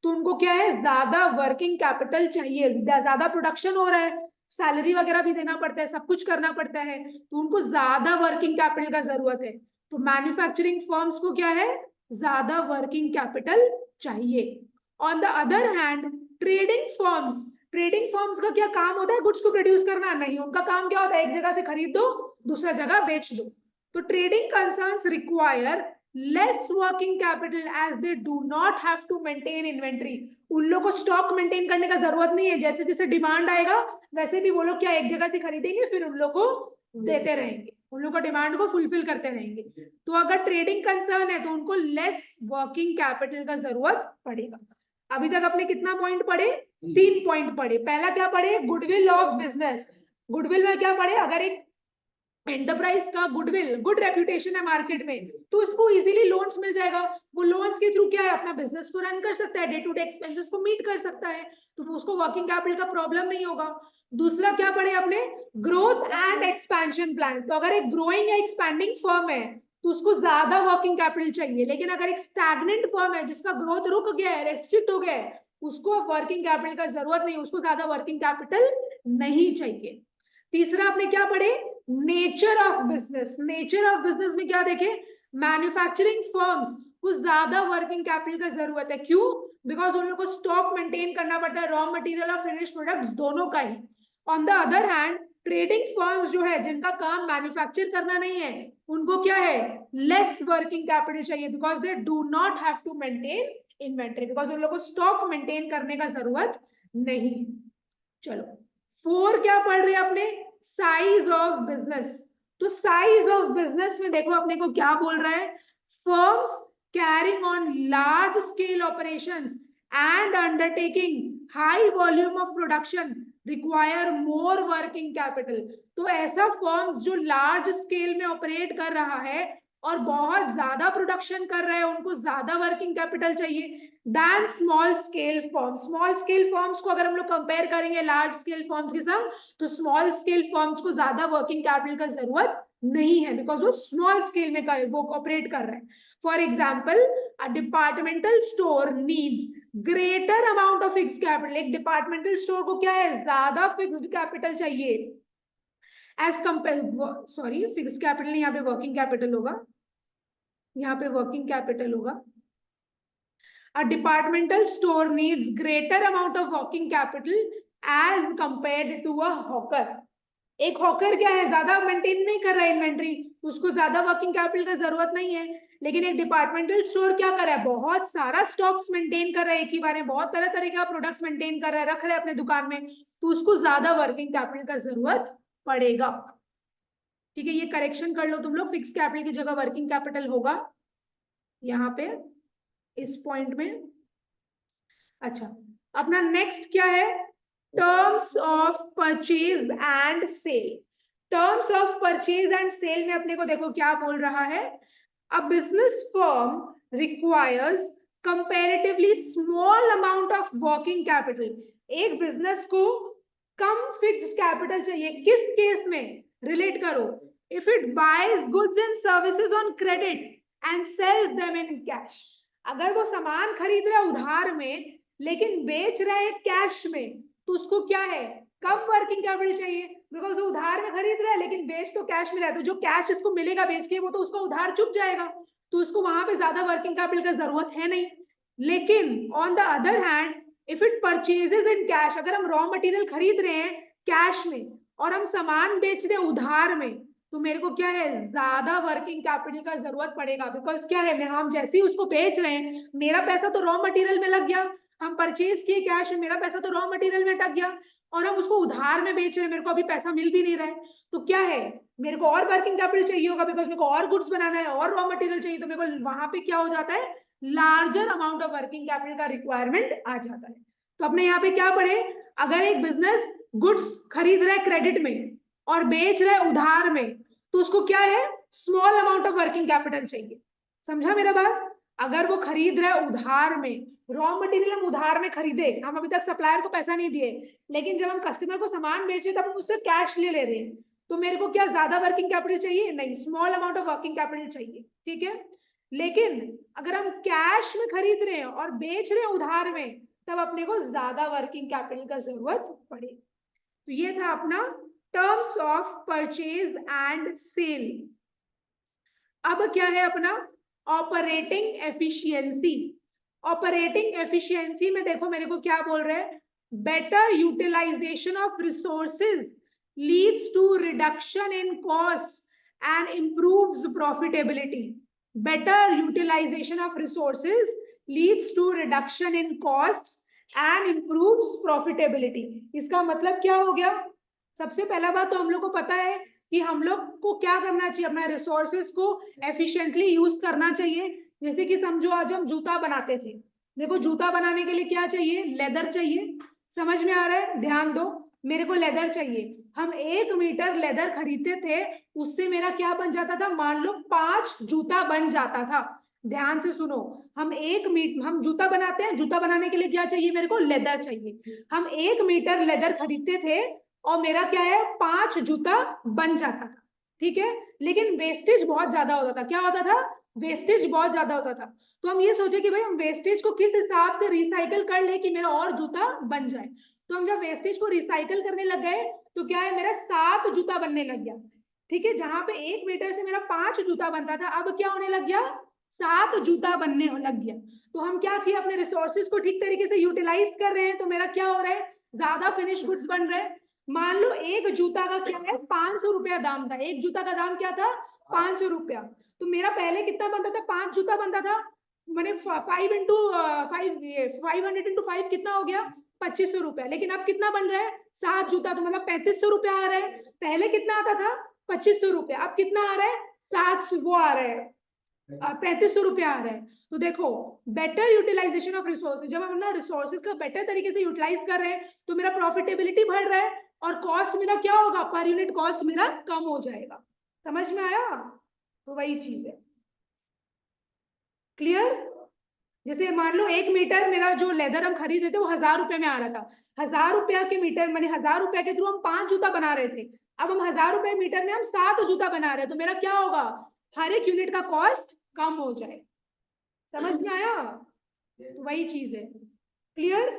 तो उनको क्या है, ज्यादा वर्किंग कैपिटल चाहिए, ज्यादा प्रोडक्शन हो रहा है, सैलरी वगैरह भी देना पड़ता है, सब कुछ करना पड़ता है, तो उनको ज्यादा वर्किंग कैपिटल का जरूरत है। तो मैन्युफैक्चरिंग फर्म्स को क्या है, ज्यादा वर्किंग कैपिटल चाहिए। On the other hand trading firms का क्या काम होता है, गुड्स को प्रोड्यूस करना नहीं, उनका काम क्या होता है, एक जगह से खरीद दो दूसरा जगह बेच दो। तो trading concerns require less working capital as they do not have to maintain inventory. उन लोगों को स्टॉक मेंटेन करने का जरूरत नहीं है, जैसे जैसे डिमांड आएगा वैसे भी वो लोग क्या एक जगह से खरीदेंगे, फिर उन लोग को देते रहेंगे, उन लोग को डिमांड को फुलफिल करते रहेंगे। तो अगर ट्रेडिंग कंसर्न है तो उनको लेस वर्किंग कैपिटल का जरूरत पड़ेगा। अभी तक अपने कितना पॉइंट पढ़े, 3 पॉइंट पढ़े। पहला क्या पढ़े, गुडविल ऑफ बिजनेस। गुडविल में क्या पढ़े, अगर एक एंटरप्राइज का गुडविल, गुड रेप्यूटेशन है मार्केट में, तो इसको इजीली लोन्स मिल जाएगा, वो लोन्स के थ्रू क्या है, अपना बिजनेस को रन कर सकता है, डे टू डे एक्सपेंसेस को मीट कर सकता है, तो उसको वर्किंग कैपिटल का प्रॉब्लम नहीं होगा। दूसरा क्या पढ़े अपने, ग्रोथ एंड एक्सपेंशन प्लान। तो अगर एक ग्रोइंग या एक्सपैंडिंग फर्म है तो उसको ज्यादा वर्किंग कैपिटल चाहिए, लेकिन अगर एक स्टैग्नेंट फर्म है जिसका ग्रोथ रुक गया है, रेस्ट्रिक्ट हो गया है, उसको वर्किंग कैपिटल का जरूरत नहीं, उसको ज्यादा वर्किंग कैपिटल नहीं चाहिए। तीसरा आपने क्या पढ़े, nature of business. Nature of business में क्या देखे, मैन्युफैक्चरिंग फर्म्स को ज्यादा वर्किंग कैपिटल का जरूरत है, क्यों, बिकॉज उन लोगों को स्टॉक मेंटेन करना पड़ता है, रॉ मटेरियल और फिनिश प्रोडक्ट्स दोनों का ही। On the other hand trading firms जो है जिनका काम मैन्युफैक्चर करना नहीं है, उनको क्या है, लेस वर्किंग कैपिटल चाहिए, because they do not have to maintain inventory, because उन लोगों को स्टॉक मेंटेन करने का जरूरत नहीं। चलो 4 क्या पढ़ रहे हैं अपने, साइज ऑफ बिजनेस। तो साइज ऑफ बिजनेस में देखो अपने को क्या बोल रहा है, firms carrying on large scale operations and undertaking high volume of production require more working capital. तो ऐसा फर्म्स जो लार्ज स्केल में ऑपरेट कर रहा है और बहुत ज्यादा प्रोडक्शन कर रहा है, उनको ज्यादा वर्किंग कैपिटल चाहिए than small scale firms. Small scale firms को अगर हम लोग कंपेयर करेंगे लार्ज स्केल फर्म्स के साथ, तो स्मॉल स्केल फर्म्स को ज्यादा वर्किंग कैपिटल का जरूरत नहीं है, बिकॉज वो स्मॉल स्केल में वो ऑपरेट कर रहे हैं। For example, a departmental store needs greater amount of fixed capital. एक डिपार्टमेंटल स्टोर को क्या है, ज्यादा फिक्स्ड कैपिटल चाहिए as compare, sorry fixed capital नहीं, यहाँ पे वर्किंग कैपिटल होगा, यहाँ पे वर्किंग कैपिटल होगा। A departmental store needs greater amount of working capital as compared to a hawker. एक हॉकर क्या है, ज्यादा मेंटेन नहीं कर रहा है इन्वेंट्री, उसको ज्यादा वर्किंग कैपिटल का जरूरत नहीं है। लेकिन एक डिपार्टमेंटल स्टोर क्या कर रहा है, बहुत सारा स्टॉक्स मेंटेन कर रहा है, एक ही बार में बहुत तरह तरह का प्रोडक्ट्स मेंटेन कर रहा है, रख रहा है अपने दुकान में, तो उसको ज्यादा वर्किंग कैपिटल का जरूरत पड़ेगा। ठीक है, ये करेक्शन कर लो तुम लोग, फिक्स कैपिटल की जगह वर्किंग कैपिटल होगा यहाँ पे इस पॉइंट में। अच्छा, अपना नेक्स्ट क्या है, terms of purchase and sale. Terms of purchase and sale में अपने को देखो क्या बोल रहा है, a business firm requires comparatively small amount of working capital. एक बिजनेस को कम फिक्स्ड कैपिटल चाहिए, किस केस में, रिलेट करो, if it buys goods and services on credit and sells them in cash. अगर वो सामान खरीद रहा है उधार में लेकिन बेच रहा है कैश में, तो उसको क्या है, कम वर्किंग कैपिटल चाहिए, बिकॉज वो उधार में खरीद रहा है लेकिन बेच तो कैश में रहा है, तो जो कैश इसको मिलेगा बेच के वो तो उसका उधार चुक जाएगा, तो उसको वहां पे ज्यादा वर्किंग कैपिटल का जरूरत है नहीं। लेकिन on the other hand if it purchases in cash, अगर हम रॉ मटेरियल खरीद रहे हैं कैश में और हम सामान बेच रहे हैं उधार में, तो मेरे को क्या है, ज्यादा वर्किंग कैपिटल का जरूरत पड़ेगा, बिकॉज क्या है, हम जैसे ही उसको बेच रहे हैं, मेरा पैसा तो रॉ मटेरियल में लग गया, हम परचेज किए कैश में, मेरा पैसा तो रॉ मटेरियल में टक गया, और हम उसको उधार में बेच रहे हैं, मेरे को अभी पैसा मिल भी नहीं रहा है, तो क्या है, मेरे को और वर्किंग कैपिटल चाहिए होगा, बिकॉज मेरे को और गुड्स बनाना है और रॉ मटेरियल चाहिए, तो मेरे को वहां पे क्या हो जाता है, larger amount of working capital का रिक्वायरमेंट आ जाता है। तो अपने यहाँ पे क्या पढ़े, अगर एक बिजनेस गुड्स खरीद रहा है क्रेडिट में और बेच रहा है उधार में, तो उसको क्या है, small amount of working capital चाहिए। समझा मेरा बात, अगर वो खरीद रहा है उधार में, रॉ मटेरियल हम उधार में खरीदे, हम अभी तक सप्लायर को पैसा नहीं दिए, लेकिन जब हम कस्टमर को सामान बेचे तब हम उससे कैश ले रहे हैं, तो मेरे को क्या ज्यादा वर्किंग कैपिटल चाहिए? नहीं, small amount of working capital चाहिए, ठीक है। लेकिन अगर हम कैश में खरीद रहे हैं और बेच रहे हैं उधार में, तब अपने को ज्यादा वर्किंग कैपिटल का जरूरत पड़े। तो ये था अपना terms of purchase and sale. अब क्या है अपना ऑपरेटिंग एफिशिएंसी। ऑपरेटिंग एफिशिएंसी में देखो मेरे को क्या बोल रहे हैं, better utilization of resources leads to reduction in cost and improves profitability. Better utilization of resources leads to reduction in costs and improves profitability. इसका मतलब क्या हो गया? सबसे पहला बात तो हम लोग को पता है कि हम लोग को क्या करना चाहिए, अपना रिसोर्सेज को एफिशिएंटली यूज करना चाहिए। जैसे कि समझो आज हम जूता बनाते थे, देखो जूता बनाने के लिए क्या चाहिए? लेदर चाहिए। समझ में आ रहा है? ध्यान दो, मेरे को लेदर चाहिए, हम 1 मीटर लेदर खरीदते थे, उससे मेरा क्या बन जाता था? मान लो 5 जूता बन जाता था। ध्यान से सुनो, हम जूता बनाते हैं, जूता बनाने के लिए क्या चाहिए? मेरे को लेदर चाहिए। हम 1 मीटर लेदर खरीदते थे और मेरा क्या है? 5 जूता बन जाता था, ठीक है। लेकिन वेस्टेज बहुत ज्यादा होता था। क्या होता था? वेस्टेज बहुत ज्यादा होता था। तो हम ये सोचे कि भाई हम वेस्टेज को किस हिसाब से रिसाइकल कर ले कि मेरा और जूता बन जाए। तो हम जब वेस्टेज को रिसाइकल करने लग गए, तो क्या है, मेरा 7 जूता बनने लग गया, ठीक है। जहां पे 1 मीटर से मेरा 5 जूता बनता था, अब क्या होने लग गया? 7 जूता बनने लग गया। तो हम क्या किए? अपने रिसोर्सेज को ठीक तरीके से यूटिलाइज कर रहे हैं, तो मेरा क्या हो रहा है? ज्यादा फिनिश गुड्स बन रहे हैं। मान लो एक जूता का क्या है? 500 रुपया दाम था। एक जूता का दाम क्या था? 500 रुपया। तो मेरा पहले कितना बनता था? 5 जूता बनता था, मैंने 500 इंटू 5 कितना हो गया? 2500 रुपया। लेकिन अब कितना बन रहा है? 7 जूता, तो मतलब 3500 रुपया आ रहा है। पहले कितना आता था? 2500 रुपया। अब कितना आ रहा है? 700 वो आ रहा है, 3500 रुपया आ रहा है। तो देखो, बेटर यूटिलाइजेशन ऑफ रिसोर्सेज, जब हम अपना रिसोर्सेज का बेटर तरीके से यूटिलाइज कर रहे हैं, तो मेरा प्रॉफिटेबिलिटी बढ़ रहा है और कॉस्ट मेरा क्या होगा? पर यूनिट कॉस्ट मेरा कम हो जाएगा। समझ में आया? तो वही चीज है। क्लियर? जैसे मान लो 1 मीटर मेरा जो लेदर हम खरीद रहे थे वो 1000 रुपए में आ रहा था। 1000 रुपया के मीटर, मैंने 1000 रुपया के थ्रू हम 5 जूता बना रहे थे। अब हम 1000 रुपए मीटर में हम 7 जूता बना रहे हैं, तो मेरा क्या होगा? हर एक यूनिट का कॉस्ट कम हो जाए। समझ में आया? तो वही चीज है। क्लियर?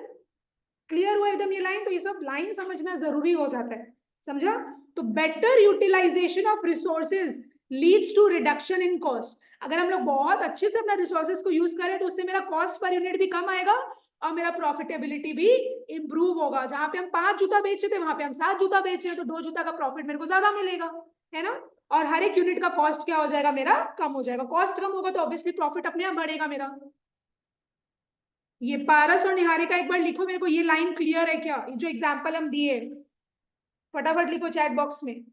क्लियर हुआ एकदम ये लाइन? तो ये सब लाइन समझना जरूरी हो जाता है, समझा? तो better utilization of resources leads to reduction in cost. अगर हम लोग बहुत अच्छे से अपना रिसोर्सेज को यूज करें, तो उससे मेरा कॉस्ट पर यूनिट भी कम आएगा और मेरा प्रॉफिटेबिलिटी भी इंप्रूव होगा। जहां पे हम 5 जूता बेचे थे, वहां पे हम 7 जूता बेचे, तो 2 जूता का प्रॉफिट मेरे को ज्यादा मिलेगा, है ना। और हर एक यूनिट का कॉस्ट क्या हो जाएगा? मेरा कम हो जाएगा। कॉस्ट कम होगा तो ऑब्वियसली प्रॉफिट अपने आप बढ़ेगा मेरा। ये पारस और निहारिका एक बार लिखो मेरे को, ये लाइन क्लियर है क्या? ये जो एग्जांपल हम दिए, फटाफट लिखो चैट बॉक्स में।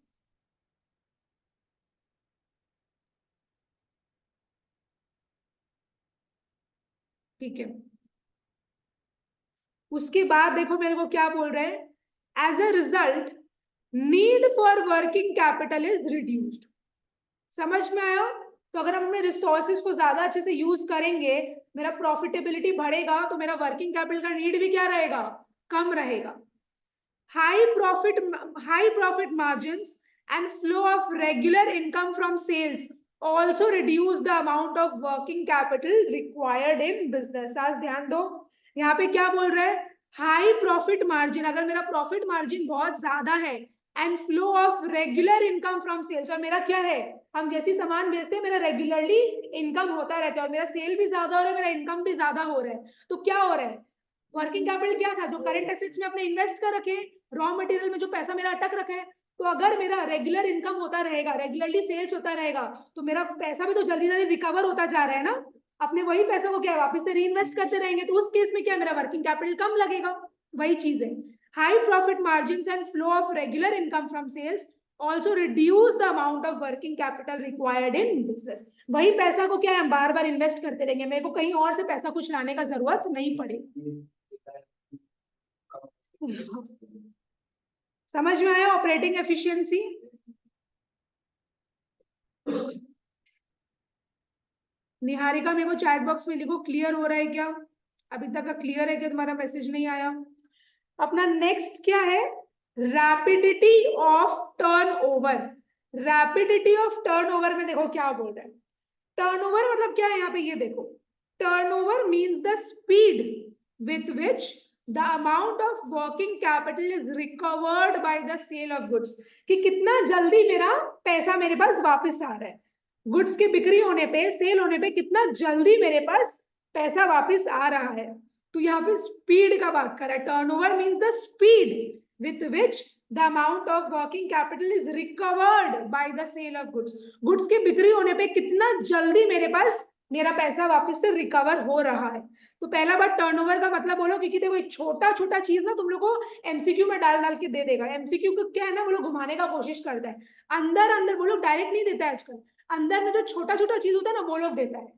ठीक है। उसके बाद देखो मेरे को क्या बोल रहे हैं, as a result need for working capital is reduced. समझ में आया? तो अगर हम अपने रिसोर्सेज को ज्यादा अच्छे से यूज करेंगे, मेरा प्रॉफिटेबिलिटी बढ़ेगा, तो मेरा वर्किंग कैपिटल का नीड भी क्या रहेगा? कम रहेगा। High profit margins and flow of regular income from sales also reduce the amount of working capital required in business. आज ध्यान दो, यहाँ पे क्या बोल रहा है? हाई प्रॉफिट मार्जिन, अगर मेरा प्रॉफिट मार्जिन बहुत ज्यादा है, and flow of regular income from sales, और मेरा क्या है? हम जैसी सामान बेचते हैं, मेरा रेगुलरली इनकम होता रहता है, और मेरा सेल भी ज्यादा हो रहा है, मेरा इनकम भी ज्यादा हो रहा है। तो क्या हो रहा है? वर्किंग कैपिटल क्या था? जो करंट एसेट्स में अपने इन्वेस्ट कर रखे, रॉ मटेरियल में जो पैसा मेरा अटक रखा है, तो अगर मेरा रेगुलर इनकम होता रहेगा, रेगुलरली सेल्स होता रहेगा, तो मेरा पैसा भी तो जल्दी जल्दी रिकवर होता जा रहा है ना। अपने वही पैसा को क्या है? वापस से री इन्वेस्ट करते रहेंगे, तो उस केस में क्या, मेरा वर्किंग कैपिटल कम लगेगा। वही चीज है। High profit margin and flow of regular income from sales also reduce the amount of working capital required in business. वही पैसा को क्या है? हम बार बार इन्वेस्ट करते रहेंगे, मेरे को कहीं और से पैसा कुछ लाने का जरूरत नहीं पड़ेगी। समझ में आया ऑपरेटिंग एफिशिएंसी? निहारिका मेरे को चैट बॉक्स में लिखो क्लियर हो रहा है क्या, अभी तक का क्लियर है क्या, तुम्हारा मैसेज नहीं आया। अपना नेक्स्ट क्या है, rapidity of turnover. Rapidity of turnover में देखो क्या बोल रहा है, टर्नओवर मतलब क्या है यहाँ पे, ये देखो, turnover means the speed with which the amount of working capital is recovered by the sale of goods, कि कितना जल्दी मेरा पैसा मेरे पास वापस आ रहा है, गुड्स की बिक्री होने पे, सेल होने पे कितना जल्दी मेरे पास पैसा वापस आ रहा है। तो यहाँ पे स्पीड का बात कर रहा है, turnover means the speed with which the amount of working capital is recovered by the sale of goods, goods की बिक्री होने पे कितना जल्दी मेरे पास मेरा पैसा वापस से रिकवर हो रहा है। तो पहला बात टर्नओवर का मतलब बोलो, क्योंकि देखो छोटा छोटा चीज ना तुम लोग को एमसीक्यू में डाल डाल के दे देगा, एमसीक्यू को क्या है ना, वो लोग घुमाने का कोशिश करता है, अंदर अंदर वो लोग डायरेक्ट नहीं देता है आजकल, अंदर में जो छोटा छोटा चीज होता है ना वो लोग देता है,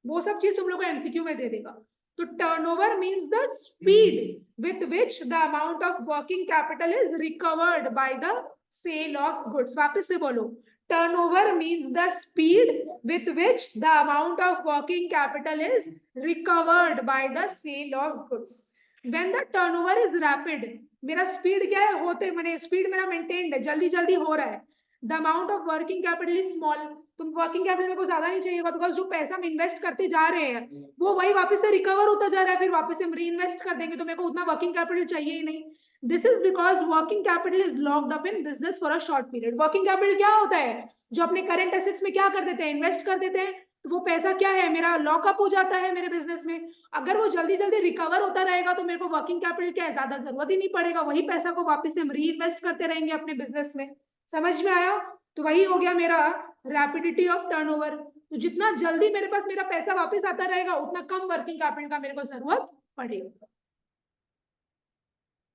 वो सब चीज तुम लोग को एमसीक्यू में दे देगा। तो turnover means the speed with which the amount of working capital is recovered by the sale of goods. वापस से बोलो, turnover means the speed with which the amount of working capital is recovered by the sale of goods. When the turnover is rapid, मेरा speed क्या है, होते मैंने speed मेरा maintained है, जल्दी जल्दी हो रहा है, the amount of working capital is small, तुम वर्किंग कैपिटल में को ज्यादा नहीं चाहिए, बिकॉज जो पैसा हम इन्वेस्ट करते जा रहे हैं वो वही वापस से रिकवर होता जा रहा है, फिर वापस से हम री इन्वेस्ट कर देंगे, तो मेरे को उतना वर्किंग कैपिटल चाहिए ही नहीं। This is because working capital is locked up in business for a short period. Working capital क्या होता है, जो अपने करंट एसेट्स में क्या कर देते हैं, इन्वेस्ट कर देते हैं, तो वो पैसा क्या है मेरा लॉकअप हो जाता है मेरे बिजनेस में, अगर वो जल्दी जल्दी रिकवर होता रहेगा तो मेरे को वर्किंग कैपिटल क्या है, ज्यादा जरूरत ही नहीं पड़ेगा, वही पैसा को वापस से हम री इन्वेस्ट करते रहेंगे अपने बिजनेस में। समझ में आया, तो वही हो गया मेरा रैपिडिटी ऑफ टर्नओवर। तो जितना जल्दी मेरे पास मेरा पैसा वापस आता रहेगा उतना कम वर्किंग कैपिटल का मेरे को जरूरत पड़ेगा।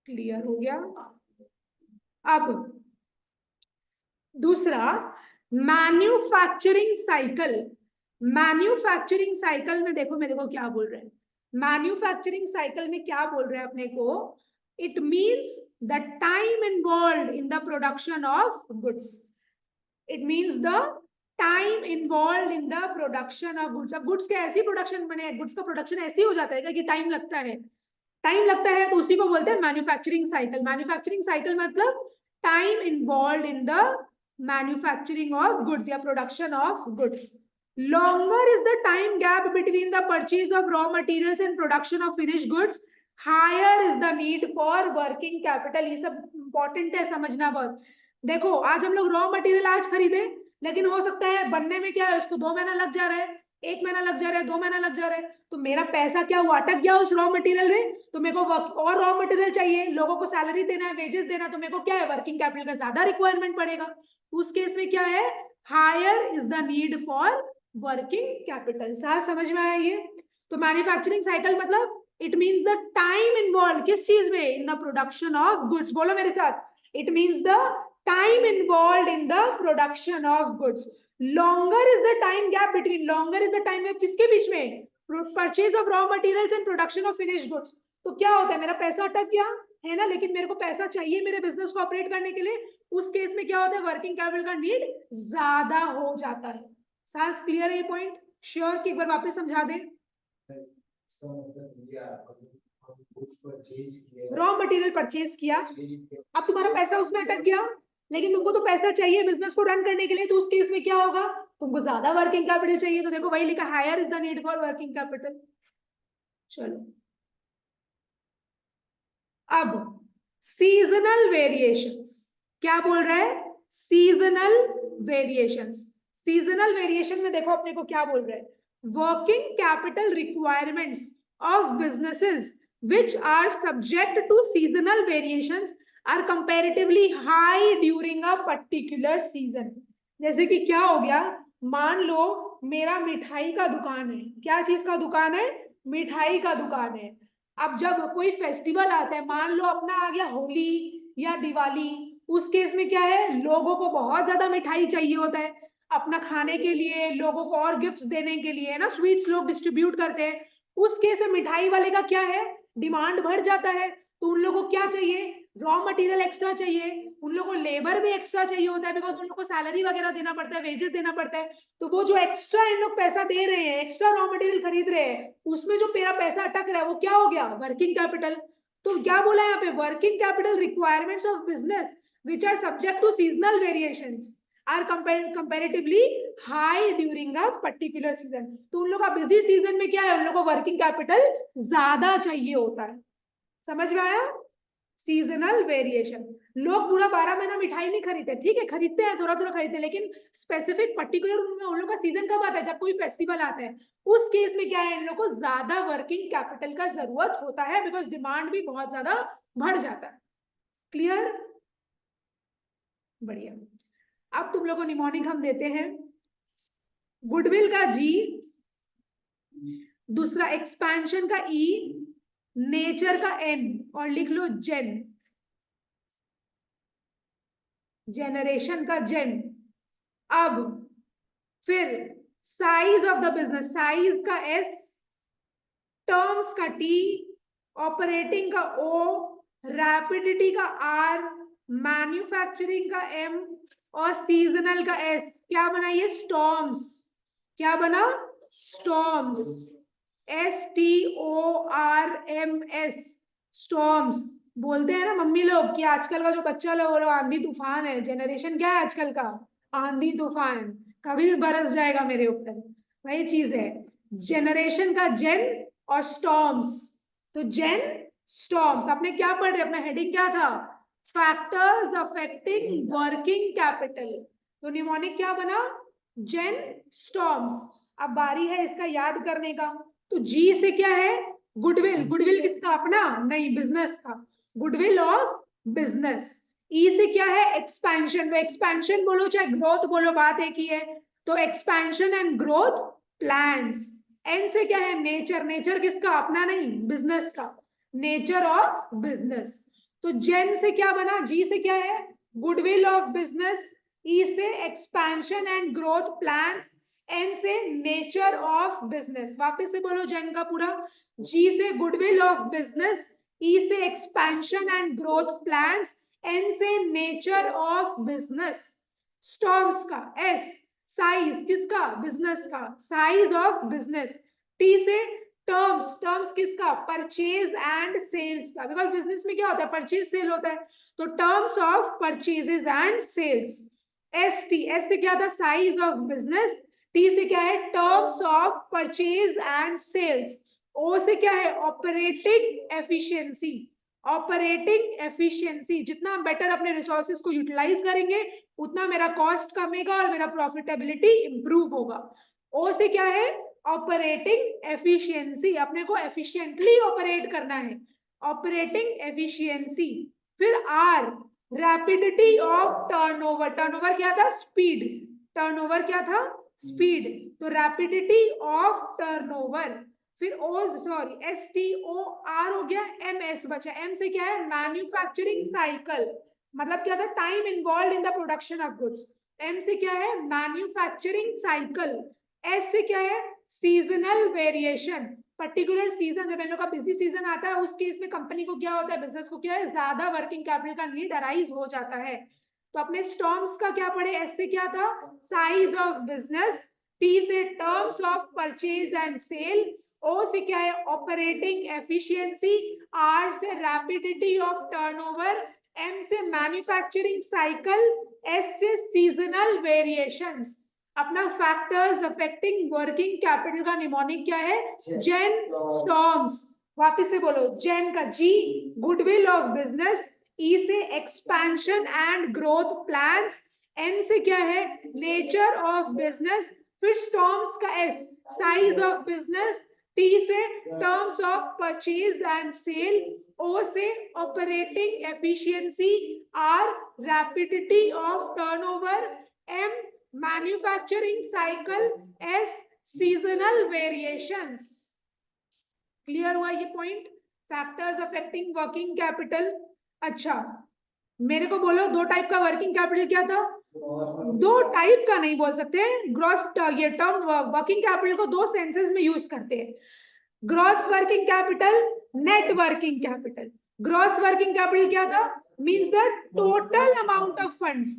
क्लियर हो गया। अब दूसरा, मैन्युफैक्चरिंग साइकिल। मैन्युफैक्चरिंग साइकिल में देखो मेरे को क्या बोल रहे हैं, मैन्युफैक्चरिंग साइकिल में क्या बोल रहे हैं अपने को, it means the time involve in the production of goods, it means the time involve in the production of goods. अब गुड्स के ऐसी प्रोडक्शन बने, गुड्स का प्रोडक्शन ऐसी हो जाता है कि टाइम लगता है, टाइम लगता है तो उसी को बोलते हैं मैन्युफैक्चरिंग साइकिल। मैन्युफैक्चरिंग साइकिल मतलब time involve in the manufacturing of goods या production of goods. Longer is the time gap between the purchase of raw materials and production of finish goods, higher is the need for working capital. ये सब important है समझना बहुत। देखो आज हम लोग रॉ मटेरियल आज खरीदे, लेकिन हो सकता है बनने में क्या है उसको 2 महीना लग जा रहा है, 1 महीना लग जा रहा है, 2 महीना लग जा रहा है, तो मेरा पैसा क्या हुआ, अटक गया उस रॉ मटेरियल में, तो मेरे को और रॉ मटेरियल चाहिए, लोगों को सैलरी देना है, वेजेस देना, तो मेरे को क्या है वर्किंग कैपिटल का ज्यादा रिक्वायरमेंट पड़ेगा। उस केस में क्या है, higher is the need for working capital. साथ समझ में आया ये। तो मैन्युफैक्चरिंग साइकिल मतलब it means the time involve किस चीज में, in the production of goods. बोलो मेरे साथ, it means the time involved in the production of goods. Longer is the time gap between, longer is the time gap किसके बीच में, purchase of raw materials and production of finished goods। तो क्या होता है मेरा पैसा अटक गया है ना, लेकिन मेरे को पैसा चाहिए मेरे बिजनेस को ऑपरेट करने के लिए, उस केस में क्या होता है वर्किंग कैपिटल का नीड ज्यादा हो जाता है। सास क्लियर है ये पॉइंट, श्योर कि एक बार वापस समझा दे। रॉ मटेरियल परचेज किया, अब तुम्हारा पैसा उसमें अटक गया, लेकिन तुमको तो पैसा चाहिए बिजनेस को रन करने के लिए, तो उस केस में क्या होगा, तुमको ज्यादा वर्किंग कैपिटल चाहिए, तो देखो वही लिखा higher is the need for working capital. चलो अब सीजनल वेरिएशंस, क्या बोल रहा है, सीजनल वेरिएशंस। सीजनल वेरिएशन में देखो अपने को क्या बोल रहा है, working capital requirements of businesses which are subject to seasonal variations are comparatively high during a particular season। जैसे कि क्या हो गया, मान लो मेरा मिठाई का दुकान है, क्या चीज का दुकान है, मिठाई का दुकान है। अब जब कोई फेस्टिवल आता है, मान लो अपना आ गया होली या दिवाली, उस केस में क्या है, लोगों को बहुत ज्यादा मिठाई चाहिए होता है अपना खाने के लिए, लोगों को और गिफ्ट्स देने के लिए, ना स्वीट्स लोग डिस्ट्रीब्यूट करते हैं, उस केस में मिठाई वाले का क्या है, डिमांड बढ़ जाता है, तो उन लोगों को क्या चाहिए, रॉ मटेरियल एक्स्ट्रा चाहिए, उन लोगों को लेबर भी एक्स्ट्रा चाहिए होता है, बिकॉज उन लोगों को सैलरी वगैरह देना पड़ता है, वेजेस देना पड़ता है। तो वो जो एक्स्ट्रा इन लोग पैसा दे रहे हैं, एक्स्ट्रा रॉ मटेरियल खरीद रहे हैं, उसमें जो मेरा पैसा अटक रहा है वो क्या हो गया, वर्किंग कैपिटल। तो क्या बोला यहाँ पे, working capital requirements of business which are subject to seasonal variations are comparatively high during a particular season। तो उन लोग का बिजी सीजन में क्या है, उन लोग को वर्किंग कैपिटल ज्यादा चाहिए होता है। समझ में आया, सीजनल वेरिएशन। लोग पूरा 12 महीना मिठाई नहीं खरीदते, ठीक है खरीदते हैं, थोड़ा थोड़ा खरीदते हैं, लेकिन स्पेसिफिक पर्टिकुलर उन लोग का सीजन कब आता है, जब कोई फेस्टिवल आता है, उस केस में क्या है, इन लोग को ज्यादा वर्किंग कैपिटल का जरूरत होता है, बिकॉज डिमांड भी बहुत ज्यादा बढ़ जाता है। क्लियर, बढ़िया। अब तुम लोग को निमोनिक हम देते हैं, गुडविल का जी, दूसरा एक्सपेंशन का ई, नेचर का एन, और लिख लो जेन, जेनरेशन का जेन। अब फिर size of the business, size का एस, टर्म्स का टी, ऑपरेटिंग का ओ, रैपिडिटी का आर, मैन्युफैक्चरिंग का एम, और सीजनल का एस। क्या बना ये, स्टॉर्म्स। क्या बना, स्टॉर्म्स, STORMS, स्टॉर्म्स। बोलते हैं ना मम्मी लोग कि आजकल का जो बच्चा लोग आंधी तूफान है, जेनरेशन क्या है आजकल का, आंधी तूफान, कभी भी बरस जाएगा मेरे ऊपर, वही चीज है। जेनरेशन का जेन और स्टॉर्म्स। तो जेन, स्टॉर्म्स। आपने क्या पढ़ रहे, अपना हेडिंग क्या था, फैक्टर्स अफेक्टिंग वर्किंग कैपिटल। तो निमोनिक क्या बना, जेन, स्टॉर्म्स। अब बारी है इसका याद करने का। तो जी से क्या है, गुडविल, गुडविल किसका, अपना नहीं, बिजनेस का, गुडविल ऑफ बिजनेस। ई से क्या है, एक्सपेंशन, तो एक्सपेंशन बोलो चाहे ग्रोथ बोलो, बात एक ही है। तो expansion and growth plans. N से क्या है, नेचर, नेचर किसका, अपना नहीं, बिजनेस का, नेचर ऑफ बिजनेस। तो जेन से क्या बना, जी से क्या है, गुडविल ऑफ बिजनेस, ई से expansion and growth plans, N से नेचर ऑफ बिजनेस। वापस से बोलो जेन का पूरा, जी से गुडविल ऑफ बिजनेस, ई से expansion and growth plans, N से नेचर ऑफ बिजनेस। स्टॉर्म्स का एस, साइज किसका, बिजनेस का, साइज ऑफ बिजनेस। टी से टर्म्स, टर्म्स किसका, परचेज एंड सेल्स का, बिकॉज बिजनेस में क्या होता है, परचेज सेल होता है, तो terms of purchases and sales. S T, S से क्या था, साइज ऑफ बिजनेस, टी से क्या है, terms of purchase and sales, O से क्या है, ऑपरेटिंग एफिशिएंसी, ऑपरेटिंग एफिशिएंसी। जितना बेटर अपने रिसोर्सेज को यूटिलाइज करेंगे, उतना मेरा कॉस्ट कमेगा और मेरा प्रॉफिटेबिलिटी इंप्रूव होगा। ओ से क्या है, ऑपरेटिंग एफिशिएंसी, अपने को एफिशिएंटली ऑपरेट करना है, ऑपरेटिंग एफिशिएंसी। फिर R, rapidity of turnover, turnover क्या था, स्पीड, टर्नओवर क्या था, स्पीड, तो रैपिडिटी ऑफ टर्नओवर। फिर ओ, सॉरी, STOR हो गया, MS बचा, M से क्या है, मैन्युफैक्चरिंग साइकिल, मतलब क्या था, time involve in the production of goods. M से क्या है, मैन्युफैक्चरिंग साइकिल। S से क्या है, सीजनल वेरिएशन, पर्टिकुलर सीजन, जब इन लोग का बिजी सीजन आता है उस केस में कंपनी को क्या होता है, बिजनेस को क्या है, ज्यादा वर्किंग कैपिटल का नीड अराइज हो जाता है। तो अपने स्टॉर्म्स का क्या पढ़े, एस से क्या था, साइज ऑफ बिजनेस, टी से terms of purchase and sale, O से क्या है, ऑपरेटिंग एफिशिएंसी, आर से रैपिडिटी ऑफ टर्नओवर, एम से मैन्युफैक्चरिंग साइकिल, एस से सीजनल वेरिएशंस। अपना फैक्टर्स अफेक्टिंग वर्किंग कैपिटल का निमोनिक क्या है, जेन, टर्म्स। वापिस से बोलो, जेन का G, goodwill of business, E से expansion and growth plans, N से क्या है, नेचर ऑफ बिजनेस, फिर स्टॉर्म्स का S, size of business, T से terms of purchase and sale, O से operating efficiency, R rapidity of turnover, M manufacturing cycle, S seasonal variations. Clear हुआ ये point, factors affecting working capital. अच्छा मेरे को बोलो, दो टाइप का वर्किंग कैपिटल क्या था, दो टाइप का नहीं बोल सकते, ग्रॉस, ये टर्म वर्किंग कैपिटल को दो सेंसेस में यूज करते हैं, gross working capital, net working capital. Gross working capital क्या था? Means the total amount of funds,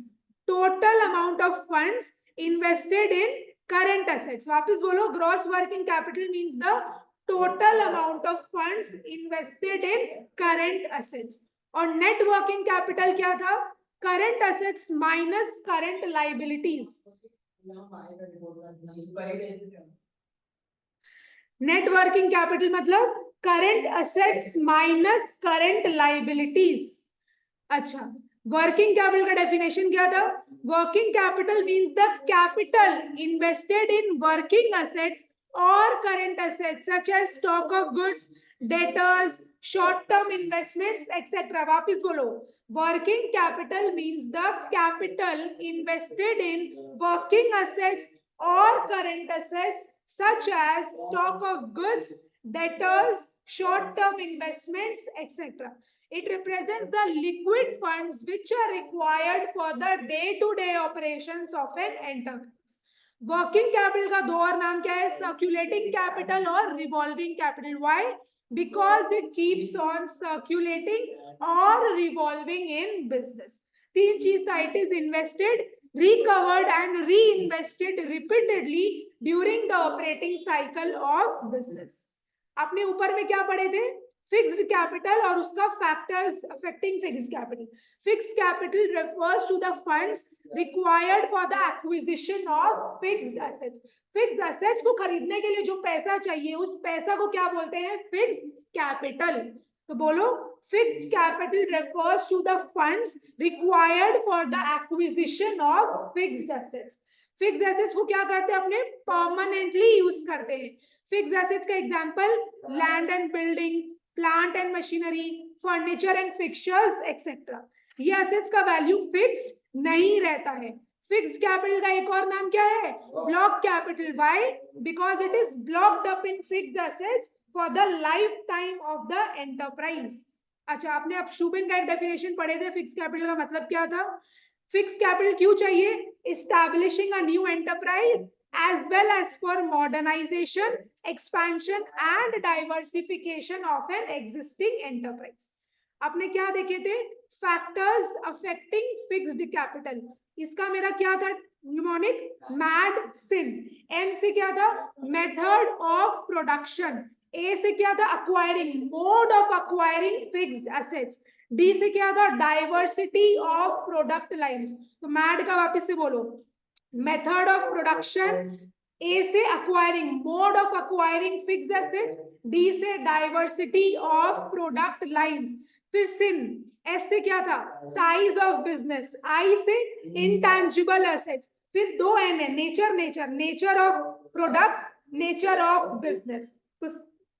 total amount of funds invested in current assets. वापस बोलो, gross working capital means the total amount of funds invested in current assets. और net working capital क्या था? Current assets minus current liabilities. Net working capital मतलब current assets minus current liabilities. अच्छा, working capital का definition क्या था? Working capital means the capital invested in working assets और current assets such as stock of goods, debtors, short term investments etcetera. वापस बोलो, working capital means the capital invested in working assets और current assets such as stock of goods, debtors, short-term investments, etc. It represents the liquid funds which are required for the day-to-day operations of an enterprise. Working capital का दो और नाम क्या है? Circulating capital और revolving capital. Why? Because it keeps on circulating or revolving in business. तीन चीज था, it is invested, recovered and reinvested repeatedly during the operating cycle of business. आपने ऊपर में क्या पढ़े थे? फिक्स्ड कैपिटल और उसका factors affecting fixed capital. Fixed capital refers to the funds required for the acquisition of fixed assets. Fixed assets को खरीदने के लिए जो पैसा चाहिए, उस पैसा को क्या बोलते हैं? Fixed capital. तो बोलो, fixed capital refers to the funds required for the acquisition of fixed assets. Fixed assets को क्या करते हैं? अपने permanently यूज करते हैं। Fixed assets का example land and building, plant and machinery, furniture and fixtures, etc. ये assets का वैल्यू फिक्स नहीं रहता है। फिक्स्ड कैपिटल का एक और नाम क्या है? Block capital. Why? Because it is blocked up in fixed assets for the life time of the enterprise. अच्छा, आपने अब शुबिन का एक डेफिनेशन पढ़े थे, फिक्स कैपिटल का मतलब क्या था? फिक्स कैपिटल क्यों चाहिए? Establishing a new enterprise as well as for modernization, expansion and diversification of an existing enterprise. आपने क्या देखे थे? Factors affecting fixed capital. इसका मेरा क्या था? न्यूमोनिक मैड सिन। एम से क्या था? Method of production. ए से क्या था? Acquiring, mode of acquiring fixed assets. D से क्या था? Diversity of product lines. तो मैड का वापस से बोलो, मेथड ऑफ प्रोडक्शन, ए से acquiring, mode of acquiring fixed assets, D से डाइवर्सिटी ऑफ प्रोडक्ट लाइंस। फिर सिन, एस से क्या था? साइज ऑफ बिजनेस, आई से इंटैंजिबल एसेट्स, फिर दो एन है, nature, nature of product, nature of business. तो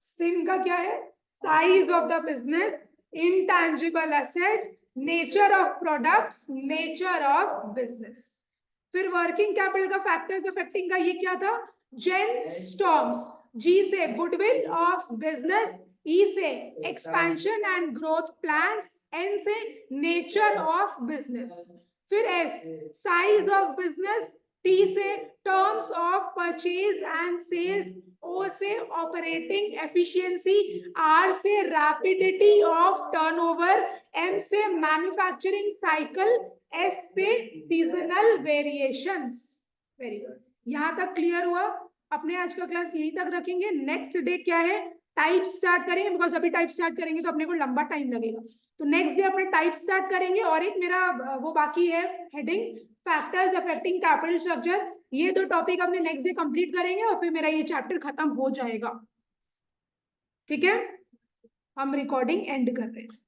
सिन का क्या है? Size of the business, intangible assets, nature of products, nature of business. फिर वर्किंग कैपिटल का फैक्टर्स अफेक्टिंग का ये क्या था? जेन स्टॉर्म्स। जी से गुडविल ऑफ बिजनेस, ई से expansion and growth plans, N से नेचर ऑफ बिजनेस। फिर S, size of business, T से terms of purchase and sales, O से ऑपरेटिंग एफिशिएंसी, आर से रैपिडिटी ऑफ टर्नओवर, एम से manufacturing cycle, S से seasonal variations. Very good, यहां तक clear हुआ? अपने आज का क्लास यहीं तक रखेंगे। नेक्स्ट डे क्या है? टाइप स्टार्ट करेंगे, बिकॉज अभी टाइप स्टार्ट करेंगे तो अपने को लंबा टाइम लगेगा। तो नेक्स्ट डे अपने टाइप स्टार्ट करेंगे। और एक मेरा वो बाकी है heading, factors affecting capital structure. ये दो टॉपिक अपने नेक्स्ट डे कंप्लीट करेंगे और फिर मेरा ये चैप्टर खत्म हो जाएगा। ठीक है, हम रिकॉर्डिंग एंड कर रहे हैं।